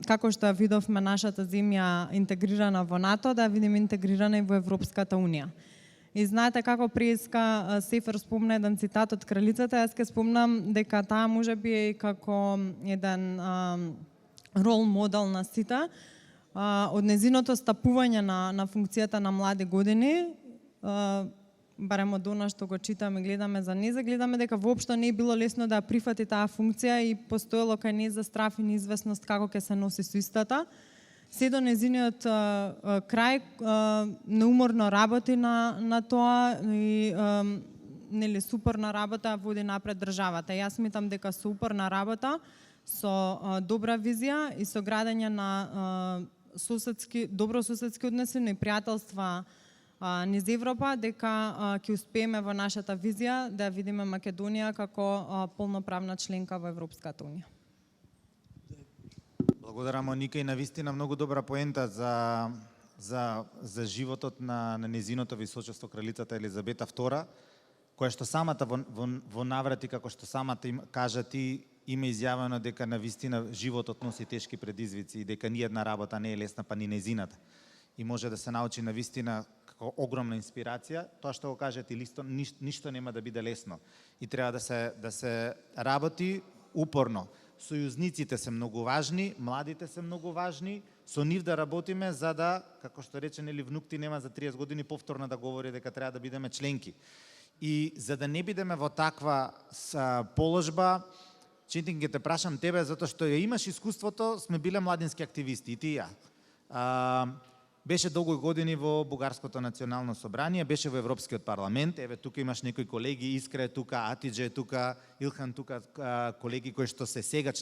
Speaker 14: како што ја видовме нашата земја интегрирана во НАТО, да ја видиме интегрирана и во Европската Унија. И знаете како преска Сефер спомна еден цитат од кралицата, јас ќе спомнам дека таа може би е како еден рол модел на сите. Од незиното стапување на функцијата на млади години, барем од она што го читаме, гледаме за неја, гледаме дека воопшто не е било лесно да ја прифати таа функција и постоело кај неја за страф и неизвестност како ќе се носи со истата. Се до незиниот крај неуморно работи на тоа и нели супорна работа води напред државата. Јас мислам дека со упорна работа, со добра визија и со градење на добрососедски односи и пријателства низ Европа, дека ќе успееме во нашата визија да видиме Македонија како полноправна членка во Европската Унија.
Speaker 10: Благодарам, Моника, и навистина многу добра поента за животот на незиното височество кралицата Елизабета II, која што самата во наврати, како што самата им кажа ти, има изјавено дека навистина животот носи тешки предизвици и дека ни една работа не е лесна, па ни незината. И може да се научи навистина како огромна инспирација. Тоа што го кажете, ништо нема да биде лесно. И треба да се работи упорно. Сојузниците се многу важни, младите се многу важни, со нив да работиме за да, како што рече, нели внук ти нема за 30 години повторно да говори дека треба да бидеме членки. И за да не бидеме во таква положба, Четин, ќе те прашам тебе, затоа што ја имаш искуството, сме биле младински активисти, и ти и ја. Беше долго години во Бугарското национално собрание, беше во Европскиот парламент, еве тука имаш некои колеги, Искра е тука, Атидже е тука, Илхан тука, колеги кои што се сега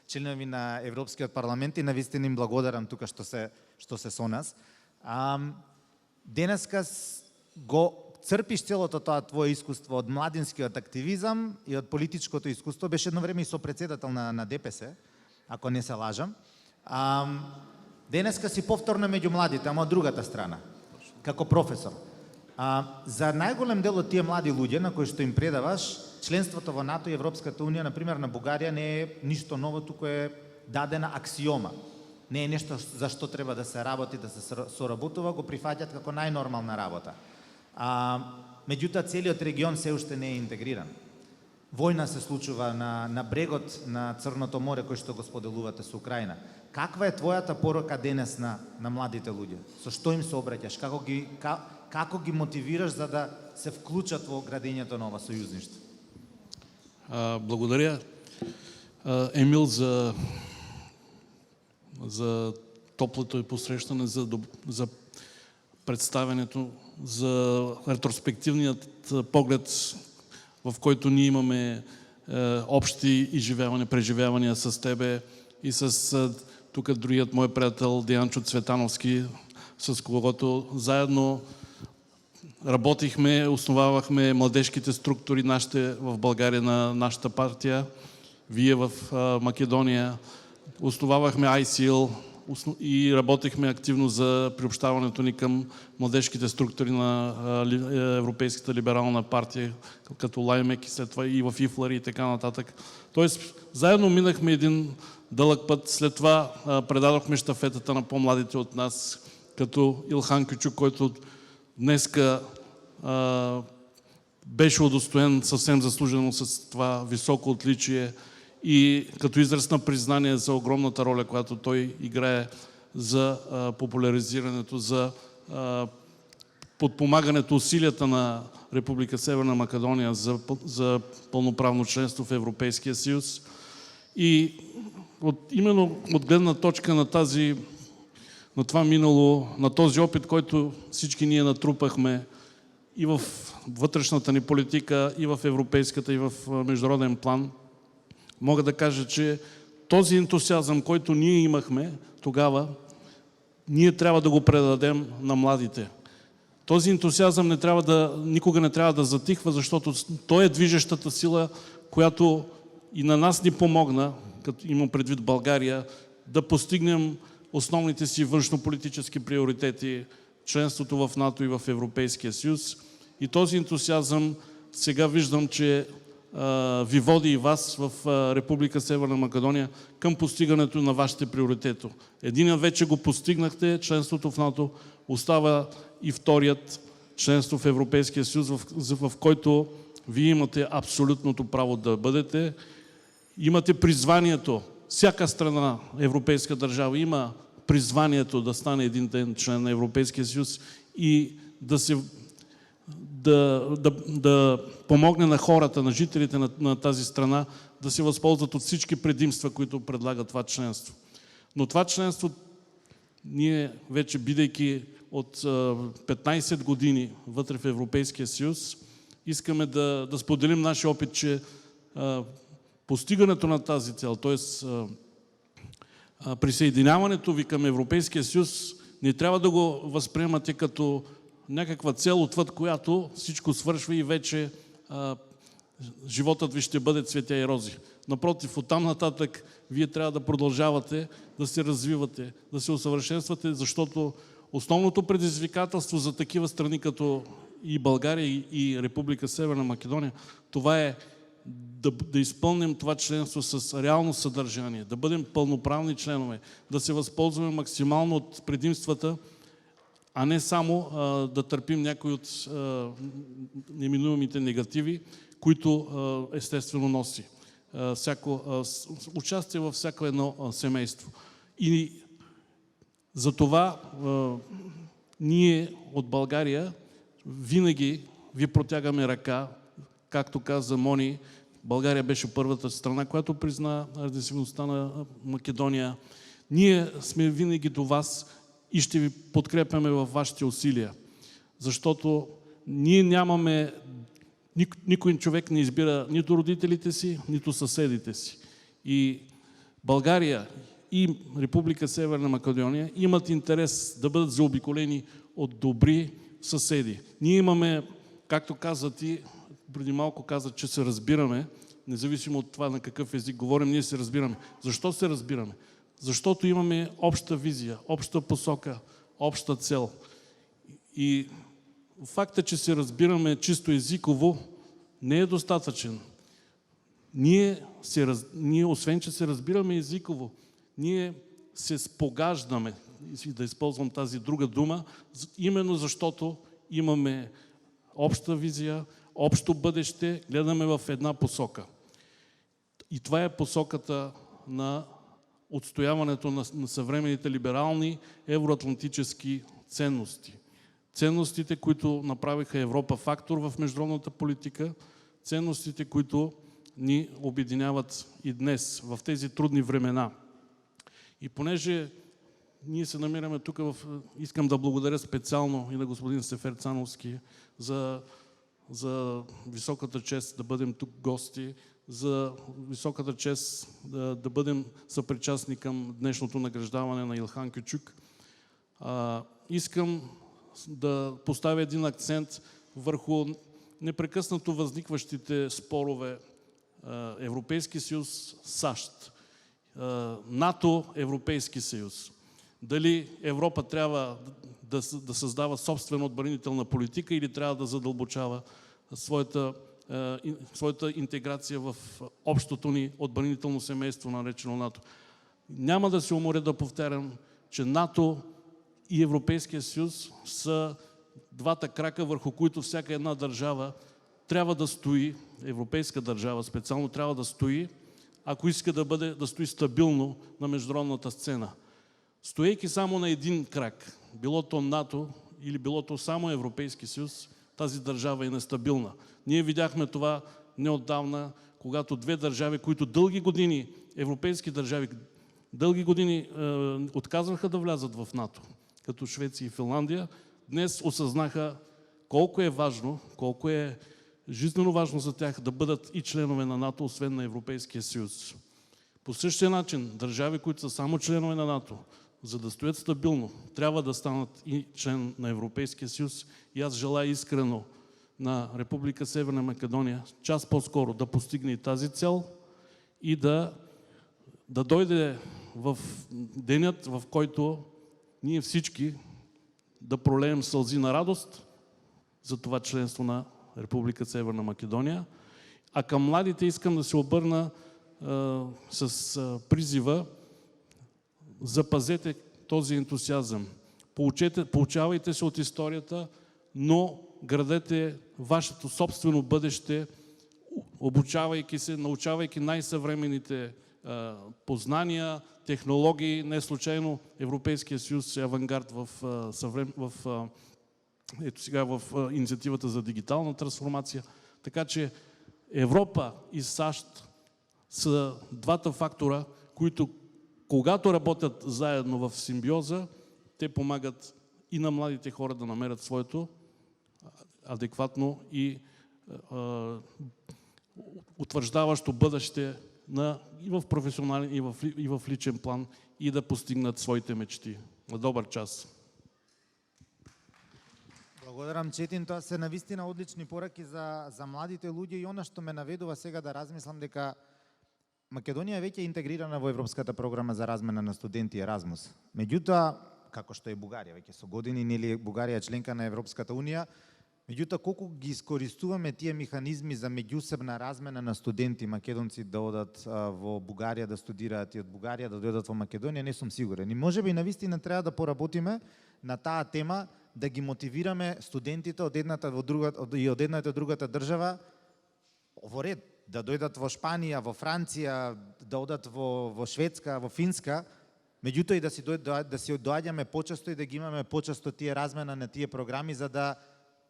Speaker 10: членови на Европскиот парламент и навистина им благодарам тука што се со нас. Денеска го црпиш целото тоа твое искуство од младинскиот активизам и од политичкото искуство, беше едно време и сопредседател на ДПС, ако не се лажам. Денеска си повторно меѓу младите, ама од другата страна, како професор. За најголем дел од тие млади луѓе на кои што им предаваш, членството во НАТО и Европската унија, например на Бугарија, не е ништо ново, туку е дадена аксиома. Не е нешто за што треба да се работи, да се соработува, го прифаќат како најнормална работа. Меѓутоа, целиот регион се уште не е интегриран. Војна се случува на брегот на Црното море, кој што го споделувате со Украина. Каква е твојата порока денес на младите луѓе? Со што им се обраќаш? Како ги мотивираш за да се вклучат во градењето на ова сојузништво?
Speaker 15: Благодаря, Емил, за топлото и посрещане, за представянето, за ретроспективният поглед, в който ние имаме общи преживявания с тебе и с тук другият мой приятел Дианчо Цветановски, с когото заедно работихме, основавахме младежките структури в България на нашата партия. Вие в Македония основавахме ICL и работихме активно за приобщаването ни към младежките структури на Европейската либерална партия, като Лаймек и след това и в Ифлари и така нататък. Тоест, заедно минахме един дълъг път. След това предадохме щафетата на по-младите от нас, като Илхан Кючук, който днеска беше удостоен съвсем заслужено с това високо отличие и като израз на признание за огромната роля, която той играе за популяризирането, за подпомагането усилията на Република Северна Македония за пълноправно членство в Европейския съюз. И именно от гледна точка на това минало, на този опит, който всички ние натрупахме и в вътрешната ни политика, и в европейската, и в международен план, мога да кажа, че този ентусиазъм, който ние имахме тогава, ние трябва да го предадем на младите. Този ентусиазъм никога не трябва да затихва, защото той е движещата сила, която и на нас ни помогна, като имам предвид България, да постигнем основните си външнополитически приоритети, членството в НАТО и в Европейския съюз. И този ентусиазъм сега виждам, че ви води и вас в Република Северна Македония към постигането на вашите приоритети. Единият вече го постигнахте, членството в НАТО, остава и вторият, членство в Европейския съюз, в който вие имате абсолютното право да бъдете. Имате призванието, всяка страна, европейска държава има призванието да стане един ден член на Европейския съюз и да помогне на хората, на жителите на тази страна да се възползват от всички предимства, които предлага това членство. Но това членство, ние вече бидейки от 15 години вътре в Европейския съюз, искаме да споделим нашия опит, че постигането на тази цел, т.е. присъединяването ви към Европейския съюз, не трябва да го възприемате като някаква цел, отвъд която всичко свършва и вече животът ви ще бъде цветя и рози. Напротив, оттам нататък вие трябва да продължавате да се развивате, да се усъвършенствате, защото основното предизвикателство за такива страни като и България и Република Северна Македония, това е да изпълним това членство с реално съдържание, да бъдем пълноправни членове, да се възползваме максимално от предимствата, а не само да търпим някои от неминуемите негативи, които естествено носи участие във всяко едно семейство. И за това ние от България винаги ви протягаме ръка, както каза Мони. България беше първата страна, която призна независимостта на Македония. Ние сме винаги до вас и ще ви подкрепяме във вашите усилия, защото ние нямаме, никой човек не избира нито родителите си, нито съседите си. И България и Република Северна Македония имат интерес да бъдат заобиколени от добри съседи. Ние имаме, както каза ти, преди малко каза, че се разбираме, независимо от това на какъв език говорим, ние се разбираме. Защо се разбираме? Защото имаме обща визия, обща посока, обща цел. И факта, че се разбираме чисто езиково, не е достатъчен. Ние, освен че се разбираме езиково, ние се спогаждаме, да използвам тази друга дума, именно защото имаме обща визия, общо бъдеще, гледаме в една посока. И това е посоката на отстояването на съвременните либерални евроатлантически ценности. Ценностите, които направиха Европа фактор в международната политика, ценностите, които ни обединяват и днес, в тези трудни времена. И понеже ние се намираме тук, искам да благодаря специално и на господин Сефер Цановски за високата чест да бъдем тук гости, за високата чест да бъдем съпричастни към днешното награждаване на Илхан Кючук. Искам да поставя един акцент върху непрекъснато възникващите спорове Европейски съюз, САЩ, НАТО, Европейски съюз. Дали Европа трябва да създава собствена отбранителна политика или трябва да задълбочава своята интеграция в общото ни отбранително семейство, наречено НАТО. Няма да се уморя да повтарям, че НАТО и Европейския съюз са двата крака, върху които всяка една държава трябва да стои, европейска държава специално трябва да стои, ако иска да стои стабилно на международната сцена. Стоейки само на един крак, било то НАТО или било то само Европейски съюз, тази държава е нестабилна. Ние видяхме това неотдавна, когато две държави, които дълги години, европейски държави, дълги години отказваха да влязат в НАТО, като Швеция и Финландия, днес осъзнаха колко е важно, колко е жизненно важно за тях да бъдат и членове на НАТО, освен на Европейския съюз. По същия начин, държави, които са само членове на НАТО, за да стоят стабилно, трябва да станат и член на Европейския съюз. И аз желая искрено на Република Северна Македония час по-скоро да постигне и тази цел и да дойде в денят, в който ние всички да пролеем сълзи на радост за това членство на Република Северна Македония. А към младите искам да се обърна с призива: запазете този ентусиазъм. Поучавайте се от историята, но градете вашето собствено бъдеще, обучавайки се, научавайки най-съвременните познания, технологии. Не случайно Европейския съюз е авангард в инициативата за дигитална трансформация. Така че Европа и САЩ са двата фактора, които когато работят заедно в симбиоза, те помагат и на младите хора да намерят своето адекватно и утвърждаващо бъдеще и в професионален, и в личен план, и да постигнат своите мечти. На добър час!
Speaker 10: Благодарам, Четин. Тоа се навистина одлични пораки за младите луѓе и она што ме наведува сега да размислам дека Македонија е веќе интегрирана во Европската програма за размена на студенти Еразмус. Меѓутоа, како што е Бугарија, веќе со години, нели Бугарија е членка на Европската унија, меѓутоа колку ги искористуваме тие механизми за меѓусебна размена на студенти македонци да одат во Бугарија да студираат и од Бугарија да дојдат во Македонија, не сум сигурен. И можеби навистина треба да поработиме на таа тема, да ги мотивираме студентите од едната и од другата држава во ред, да дојдат во Шпанија, во Франција, да одат во Шведска, во Финска, меѓутоа и да си доаѓаме почесто и да ги имаме почесто тие размена на тие програми, за да,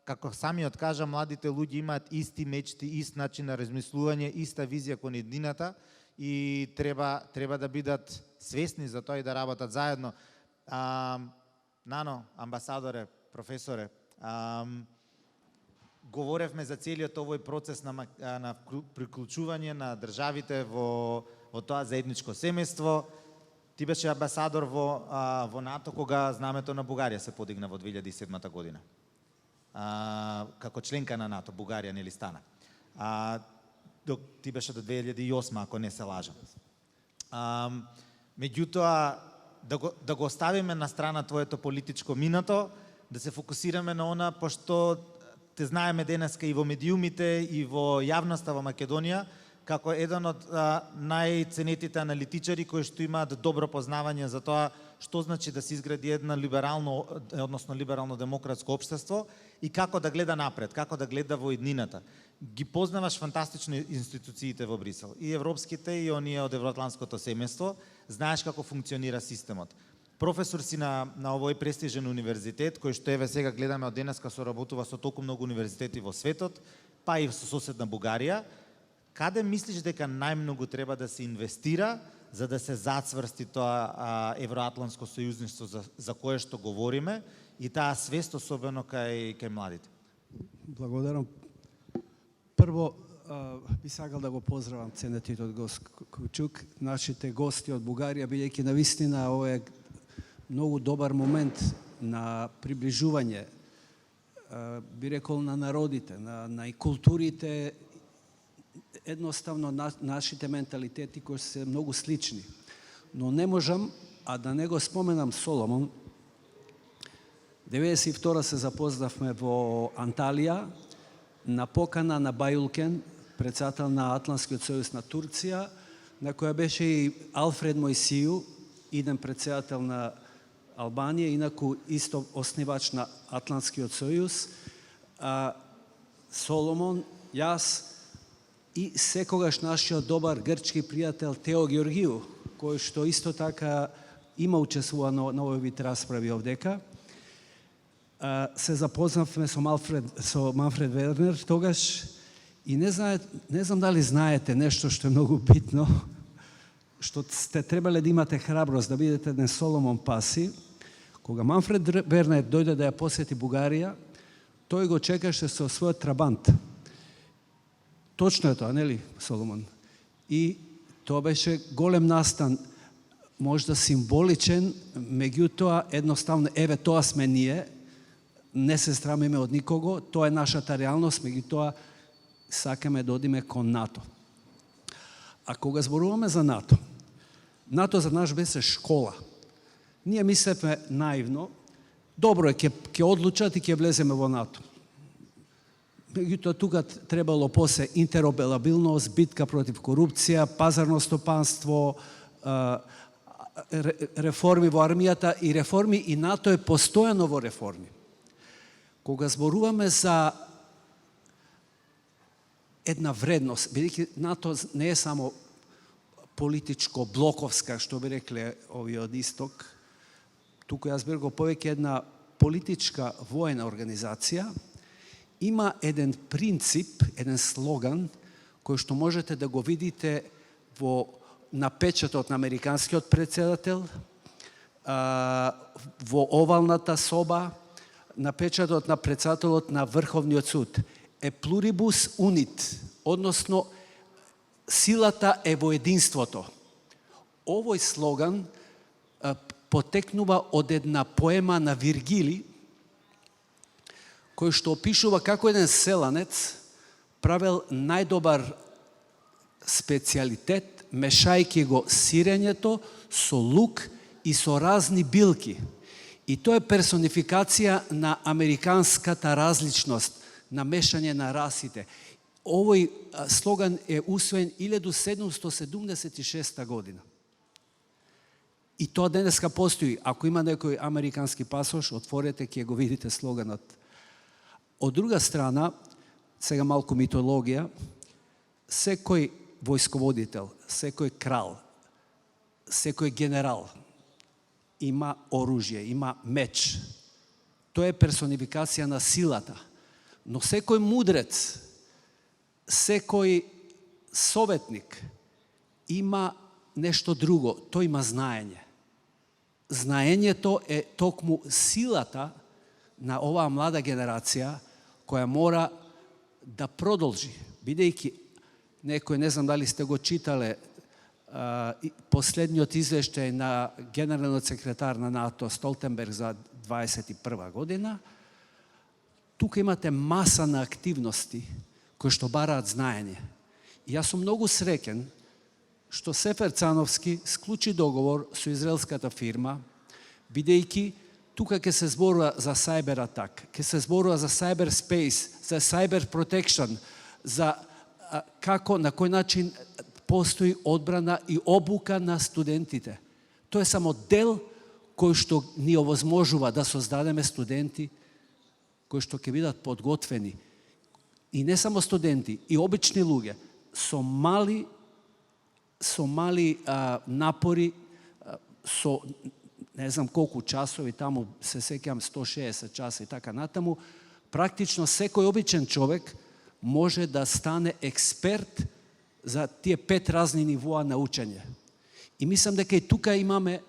Speaker 10: како самиот кажа, младите луѓе имаат исти мечти, ист начин на размислување, иста визија кон еднината и треба да бидат свесни за тоа и да работат заедно. Нано, амбасадоре, професоре, говоревме за целиот овој процес на приклучување на државите во тоа заедничко семејство. Ти беше амбасадор во НАТО кога знамето на Бугарија се подигна во 2007 година. Како членка на НАТО, Бугарија нели стана. Док ти беше до 2008, ако не се лажам. Меѓутоа, да го оставиме на страна твоето политичко минато, да се фокусираме на она, пошто те знаеме денеска и во медиумите и во јавноста во Македонија, како еден од најценетите аналитичари кои што имаат добро познавање за тоа што значи да се изгради една либерално демократско општество и како да гледа напред, како да гледа во иднината. Ги познаваш фантастично институциите во Брисел, и европските и оние од евроатлантското семејство, знаеш како функционира системот. Професор си на овој престижен универзитет, кој што еве сега гледаме од денеска соработува со толку многу универзитети во светот, па и со соседна Бугарија. Каде мислиш дека најмногу треба да се инвестира за да се зацврсти тоа евроатлантско сојузништво за кое што говориме и таа свест особено кај младите?
Speaker 16: Благодарам. Прво, би сакал да го поздравам ценетитот гост Кучук, нашите гости од Бугарија, бидејќи навистина ова е многу добар момент на приближување, би рекол, на народите, на и културите, едноставно нашите менталитети кои се многу слични. Но не можам а да не го споменам Соломон. 92 се запознавме во Анталија на покана на Бајулкен, председател на Атлантскиот сојуз на Турција, на која беше и Алфред Мојсију, иден председател на Албанија, инаку исто оснивач на Атлантскиот сојуз, Соломон, јас и секогаш нашиот добар грчки пријател Тео Георгију, кој што исто така има учествува на овој вид расправи овдека. Се запознавме со Манфред Вернер тогаш и не знам дали знаете нешто што е многу битно, што сте требале да имате храброст да бидете на Соломон Паси. Кога Манфред Вернер дојде да ја посети Бугарија, тој го чекаше со својот трабант. Точно е тоа, нели, Соломон? И тоа беше голем настан, можда символичен, меѓутоа едноставно, еве тоа сме ние, не се срамиме од никого, тоа е нашата реалност, меѓутоа сакаме да одиме кон НАТО. А кога зборуваме за НАТО, НАТО за нас беше школа. Ние мислевме наивно, добро е, ќе одлучат и ќе влеземе во НАТО. Меѓутоа, тука требало после интероперабилност, битка против корупција, пазарно стопанство, реформи во армијата и реформи, и НАТО е постојано во реформи. Кога зборуваме за една вредност, бидејќи НАТО не е само политичко блоковска, што би рекле овие од исток, туку јас би рекол повеќе една политичка воена организација, има еден принцип, еден слоган, кој што можете да го видите на печатот на американскиот председател, во овалната соба, на печатот на председателот на Врховниот суд. Е плурибус унит, односно силата е во единството. Овој слоган потекнува од една поема на Виргили, кој што опишува како еден селанец правел најдобар специјалитет, мешајќи го сирењето со лук и со разни билки. И тоа е персонификација на американската различност, на мешање на расите. Овој слоган е усвоен 1776 година. И тоа денеска постои. Ако има некој американски пасош, отворете, ќе го видите слоганот. Од друга страна, сега малку митологија, секој војсководител, секој крал, секој генерал има оружје, има меч. Тоа е персонификација на силата. Но секој мудрец, секој советник има нешто друго, тој има знаење. Знаењето е токму силата на оваа млада генерација која мора да продолжи, бидејќи некој, не знам дали сте го читале, последниот извештај на генералниот секретар на НАТО Столтенберг за 21 година, тука имате маса на активности кои што бараат знаење. И јас сум многу среќен што Сефер Цановски склучи договор со израелската фирма, бидејќи тука ќе се зборува за cyber attack, ќе се зборува за cyber space, за cyber protection, за како, на кој начин постои одбрана и обука на студентите. Тоа е само дел кој што ни овозможува да создадеме студенти кои што ќе бидат подготвени. И не само студенти, и обични луѓе со мали напори, со не знам колку часови, таму се сеќам 160 часа и така натаму, практично секој обичен човек може да стане експерт за тие 5 разни нивоа на учење. И мислам дека и тука имаме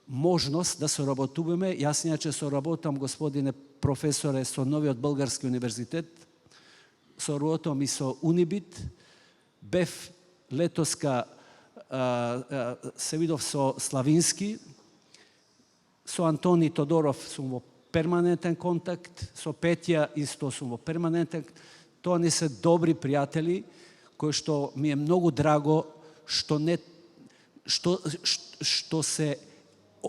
Speaker 16: можност да соработуваме. Јас иначе соработам, господине професоре, со новиот Български универзитет, соработам и со Унибит, бев летоска, се видов со Славински, со Антони Тодоров сум во перманентен контакт, со Петја исто сум во перманентен. Тоа не се добри пријатели, кои што ми е многу драго што се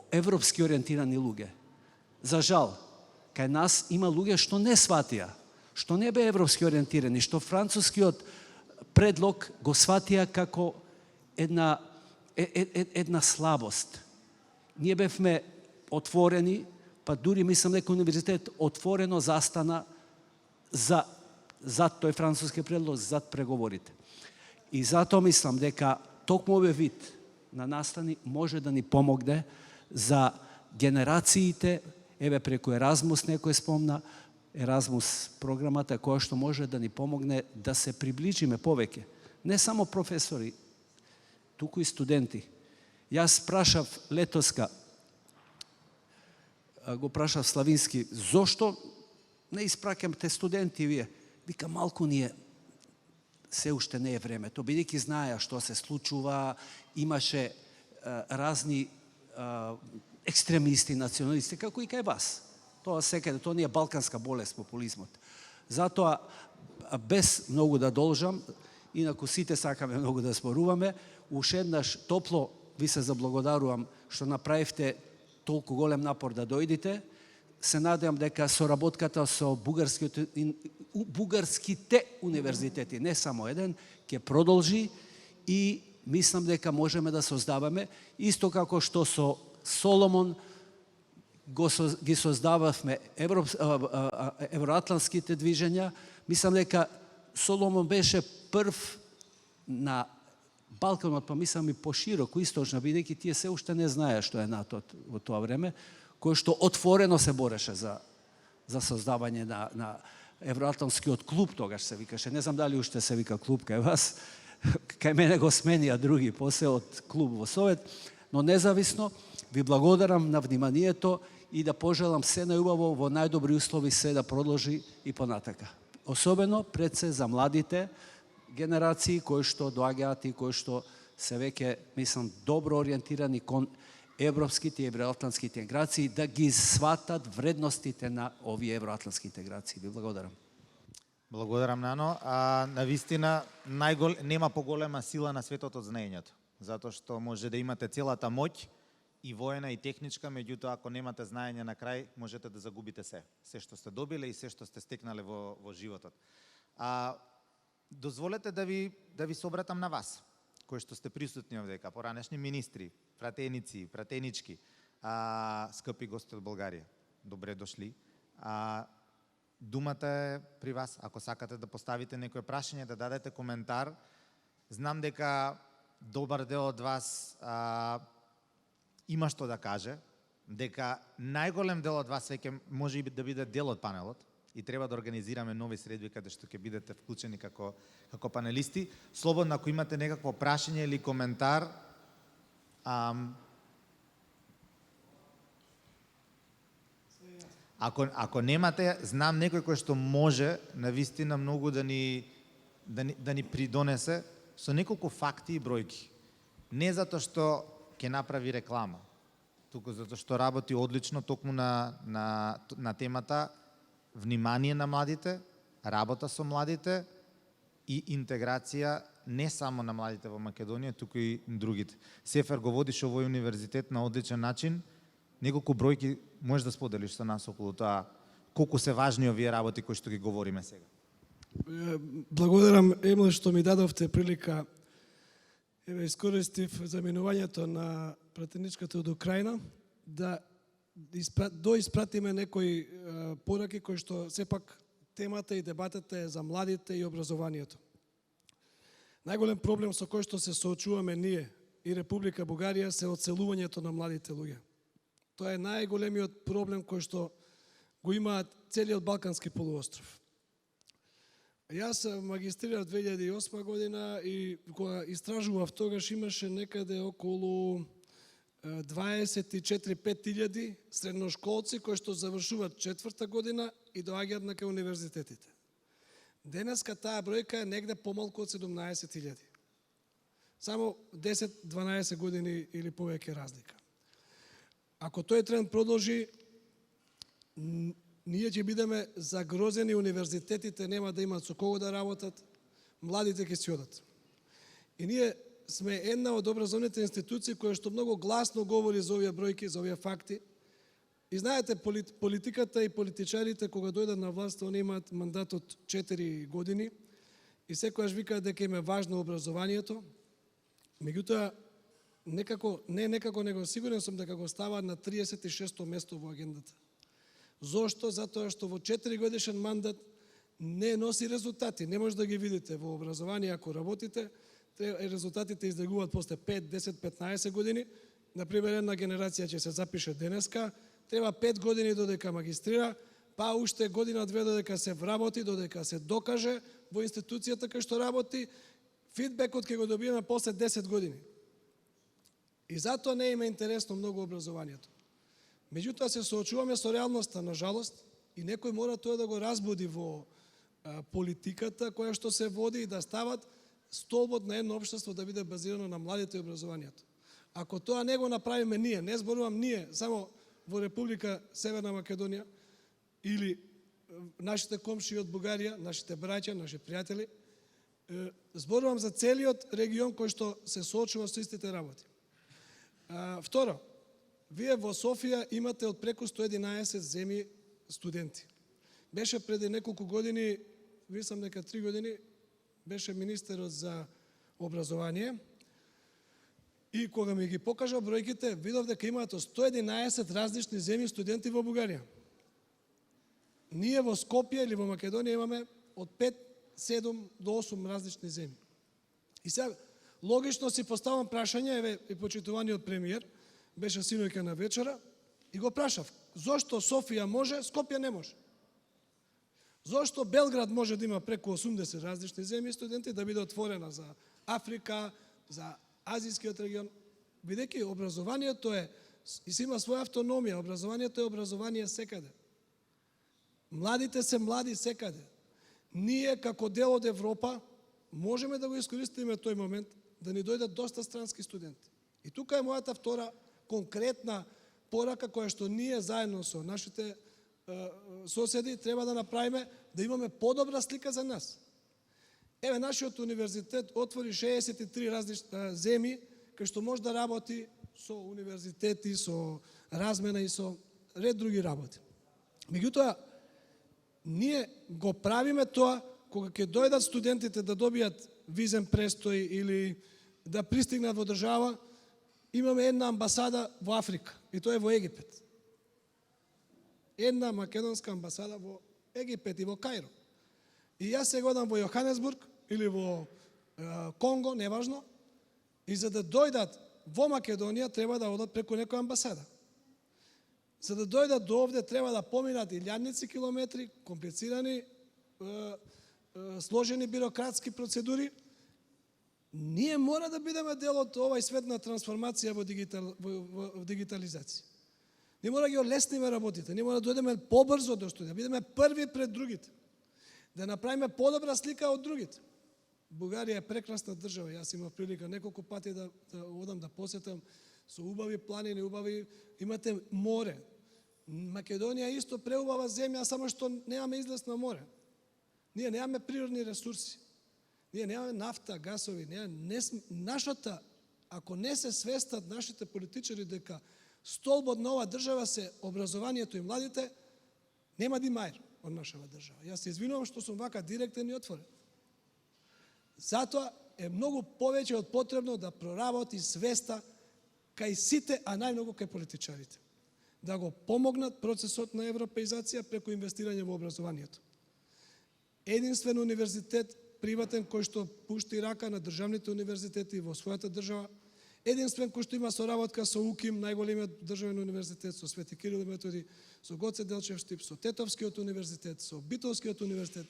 Speaker 16: европски ориентирани луѓе. За жал, кај нас има луѓе што не сватија, што не бе европски ориентирани, што францускиот предлог го сватија како една слабост. Ние бевме отворени, па дури мислам дека универзитет отворено застана зад тој француски предлог, зад преговорите. И затоа мислам дека токму овој вид на настани може да ни помогне за генерациите, еве преку Еразмус некој спомна, Еразмус програмата која што може да ни помогне да се приближиме повеќе. Не само професори, туку и студенти. Јас прашав летоска, го прашав Славински, зошто не испраќамте студенти вие? Вика, малку ние, се уште не е времето, бидејќи знаеа што се случува, имаше разни екстремисти, националисти, како и кај вас. Тоа секаде, тоа не е балканска болест, популизмот. Затоа, без многу да должам, инаку сите сакаме многу да зборуваме, уште еднаш топло ви се заблагодарувам што направивте толку голем напор да дојдете. Се надевам дека соработката со бугарските универзитети, не само еден, ќе продолжи и мислам дека можеме да создаваме, исто како што со Соломон ги создававме евроатлантските движења. Мислам дека Соломон беше прв на Балканот, па мислам и пошироко, источно, бидејќи тие се уште не знаеа што е НАТО во тоа време, кој што отворено се бореше за создавање на евроатлантскиот клуб, тогаш се викаше. Не знам дали уште се вика клуб кај вас, кај мене го сменија други после од клуб во Совет, но независно ви благодарам на вниманието и да пожелам се најубаво во најдобри услови се да продолжи и понатака. Особено пред се за младите генерации кои што доаѓаат и кои што се веќе, мислам, добро ориентирани кон европските и евроатлантските интеграции, да ги сватат вредностите на овие евроатлантски интеграции. Ви благодарам.
Speaker 10: Благодарам, Нано. Навистина, нема поголема сила на светот од знаењето, затоа што може да имате целата моќ, и воена, и техничка, меѓутоа, ако немате знаење на крај, можете да загубите се. Се што сте добиле и се што сте стекнале во животот. Дозволете да ви се обратам на вас, кои што сте присутни овдека, поранешни министри, пратеници, пратенички, скъпи гости од Българија, добре дошли. Думата е при вас, ако сакате да поставите некој прашање, да дадете коментар. Знам дека добар дел од вас има што да каже, дека најголем дел од вас веќе може и да биде дел од панелот и треба да организираме нови средби каде што ќе бидете вклучени како панелисти. Слободно, ако имате некакво прашање или коментар, ако немате, знам некој кој што може навистина многу да ни придонесе со неколку факти и бројки. Не затоа што ќе направи реклама, туку затоа што работи одлично токму на темата внимание на младите, работа со младите и интеграција не само на младите во Македонија, туку и другите. Сефер го водиш овој универзитет на одличен начин Неколку бројки можеш да споделиш со нас околу тоа колку се важни овие работи кои што ги говориме сега?
Speaker 3: Благодарам, Емил, што ми дадовте прилика. Еве, искористив заминувањето на пратеничката од Украина да испратиме некои пораки кои што сепак темата и дебатата е за младите и образованието. Најголем проблем со кој што се соочуваме ние и Република Бугарија се одселувањето на младите луѓе. Тоа е најголемиот проблем кој што го имаат целиот Балкански полуостров. Јас магистрирав 2008 година и кога истражував тогаш имаше некаде околу 24-5 илјади средношколци кои што завршуваат 4-та година и доаѓаат на кај универзитетите. Денеска таа бројка е негде помалку од 17.000. Само 10-12 години или повеќе разлика. Ако тој тренд продолжи, ние ќе бидеме загрозени, универзитетите нема да имаат со кого да работат, младите ќе си одат. И ние сме една од образовните институции која што многу гласно говори за овие бројки, за овие факти. И знаете, политиката и политичарите кога дојдат на власт, они имаат мандат од 4 години и секогаш викаат дека им е важно образованието. Меѓутоа, него сигурен сум дека го ставаат на 36-то место во агендата. Зошто? Затоа што во 4 годишен мандат не носи резултати. Не може да ги видите во образование ако работите. Резултатите излегуваат после 5, 10, 15 години. Например, една генерација ќе се запише денеска, треба 5 години додека магистрира, па уште година-две додека се вработи, додека се докаже во институцијата кај што работи, фидбекот ќе го добиеме после 10 години. И затоа не им е интересно многу образованието. Меѓутоа се соочуваме со реалноста, на жалост, и некој мора тоа да го разбуди во политиката која што се води и да стават столбот на едно општество да биде базирано на младите и образованието. Ако тоа не го направиме ние, не зборувам ние, само во Република Северна Македонија или нашите комши од Бугарија, нашите браќа, наши пријатели, зборувам за целиот регион кој што се соочува со истите работи. Второ, вие во Софија имате од преку 111 земји студенти. Беше преди неколку години, мислам дека 3 години, беше министерот за образование и кога ми ги покажа бројките, видов дека имаат 111 различни земји студенти во Бугарија. Ние во Скопје или во Македонија имаме од 5, 7 до 8 различни земји. И сега, логично си поставам прашање, еве и почитуваниот премиер, беше синоќа на вечера, и го прашав, зошто Софија може, Скопје не може? Зошто Белград може да има преку 80 различни земји студенти, да биде отворена за Африка, за Азискиот регион, бидејќи образованието е, и си има своја автономија, образованието е образование секаде. Младите се млади секаде. Ние, како дел од Европа, можеме да го искористиме тој момент, да ни дојдат доста странски студенти. И тука е мојата втора конкретна порака која што ние заедно со нашите соседи треба да направиме, да имаме подобра слика за нас. Еве, нашиот универзитет отвори 63 различни земји, кај што може да работи со универзитети, со размена и со ред други работи. Меѓутоа, ние го правиме тоа кога ќе дојдат студентите да добијат визен престој или да пристигнат во држава, имаме една амбасада во Африка, и тоа е во Египет. Една македонска амбасада во Египет и во Кајро. И јас се годам во Јоханесбург или во Конго, неважно, и за да дојдат во Македонија треба да одат преку некоја амбасада. За да дојдат до овде треба да поминат илјадници километри, комплицирани, сложени бирократски процедури. Ние мора да бидеме дел од овај свет на трансформација во дигитализација. Ние мора да ги олесниме работите, ние мора да дојдеме побрзо до студија, бидеме први пред другите, да направиме подобра слика од другите. Бугарија е прекрасна држава, јас имав прилика неколку пати да одам да посетам, со убави планини, имате море. Македонија е исто преубава земја, само што немаме излез на море. Ние немаме природни ресурси. Ние немаме нафта, гасови, нашата, ако не се свестат нашите политичари дека Столбот на оваа држава се образованието и младите, нема да има од нашава држава. Јас се извинувам што сум вака директен и отворен. Затоа е многу повеќе од потребно да проработи свеста кај сите, а најмногу кај политичарите. Да го помогнат процесот на европеизација преку инвестирање во образованието. Единствен универзитет приватен кој што пушти рака на државните универзитети во својата држава, единствен кој што има соработка со УКИМ, најголемиот државен универзитет, со Свети Кирил и Методи, со Гоце Делчев Штип, со Тетовскиот универзитет, со Битолскиот универзитет.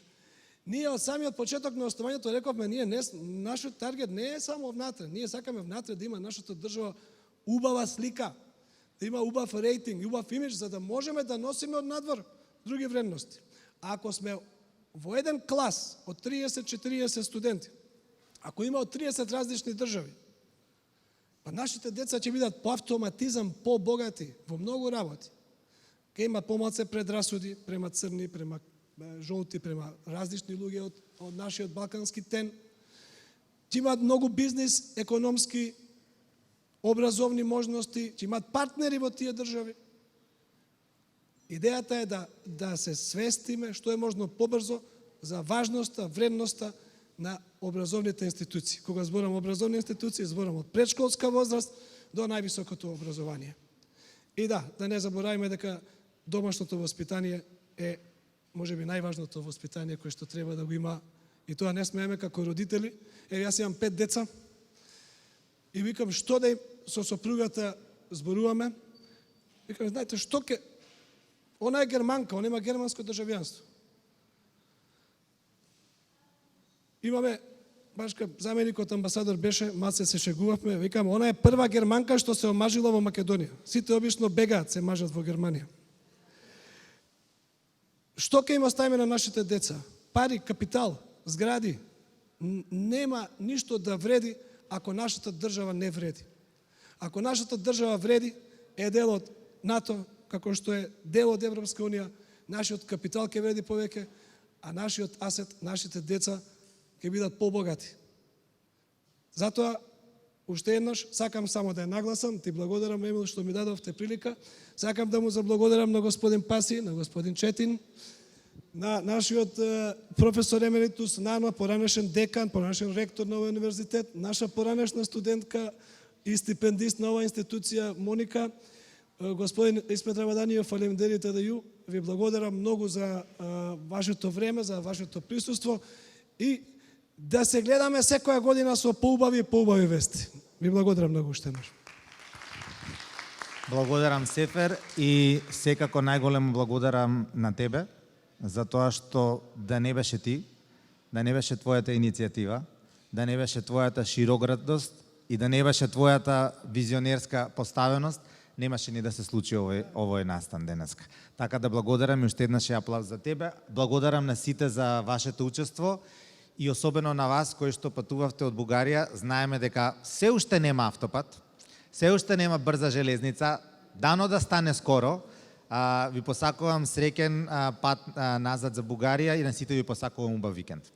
Speaker 3: Ние од самиот почеток на основањето рековме, нашиот таргет не е само внатре, ние сакаме внатре да има нашата држава убава слика, да има убав рейтинг, убав имидж, за да можеме да носиме од надвор други вредности. А ако сме во еден клас од 30-40 студенти, ако има од 30 различни држави, па нашите деца ќе бидат по автоматизам по-богати во многу работи. Ке има помалце предрасуди према црни, према жолти, према различни луѓе од нашиот балкански тен. Ќе имаат многу бизнис, економски, образовни можности, ќе имаат партнери во тие држави. Идејата е да се свестиме што е можно побрзо за важноста, вредноста на образовните институции. Кога зборам образовни институции, зборам од предшколска возраст до највисокото образование. И да не забораваме дека домашното воспитание е можеби најважното воспитание кое што треба да го има, и тоа не смееме како родители. Јас имам 5 деца и викам што да со сопругата зборуваме. Викам, знаете што она е германка, она има германско државјанство. Имаме, баш кај заменикот амбасадор беше, маце се шегувавме, викам, она е прва германка што се омажила во Македонија. Сите обично бегаат, се мажат во Германија. Што ќе им оставиме на нашите деца? Пари, капитал, згради. Нема ништо да вреди ако нашата држава не вреди. Ако нашата држава вреди, е дел од НАТО, како што е дел од Европска унија, нашиот капитал ќе вреди повеќе, а нашиот асет, нашите деца ќе бидат побогати. Затоа, уште еднаш, сакам само да ја нагласам, ти благодарам, Емил, што ми дадовте прилика. Сакам да му заблагодарам на господин Паси, на господин Четин, на нашиот професор емеритус Нано, поранешен декан, поранешен ректор на овој универзитет, наша поранешна студентка и стипендист на оваа институција Моника, господин Исмет Рамаданиев, фалемдерите да ју, ви благодарам многу за вашето време, за вашето присуство и да се гледаме секоја година со поубави и поубави вести. Ви благодарам многу уште еднаш.
Speaker 10: Благодарам, Сефер, и секако најголемо благодарам на тебе, за тоа што да не беше ти, да не беше твојата иницијатива, да не беше твојата широградост и да не беше твојата визионерска поставеност, немаше ни да се случи овој настан денеска. Така да благодарам и уште еднаш аплауз за тебе. Благодарам на сите за вашето учество и особено на вас кои што патувавте од Бугарија. Знаеме дека се уште нема автопат, се уште нема брза железница, дано да стане скоро. Ви посакувам среќен пат назад за Бугарија и на сите ви посакувам убав викенд.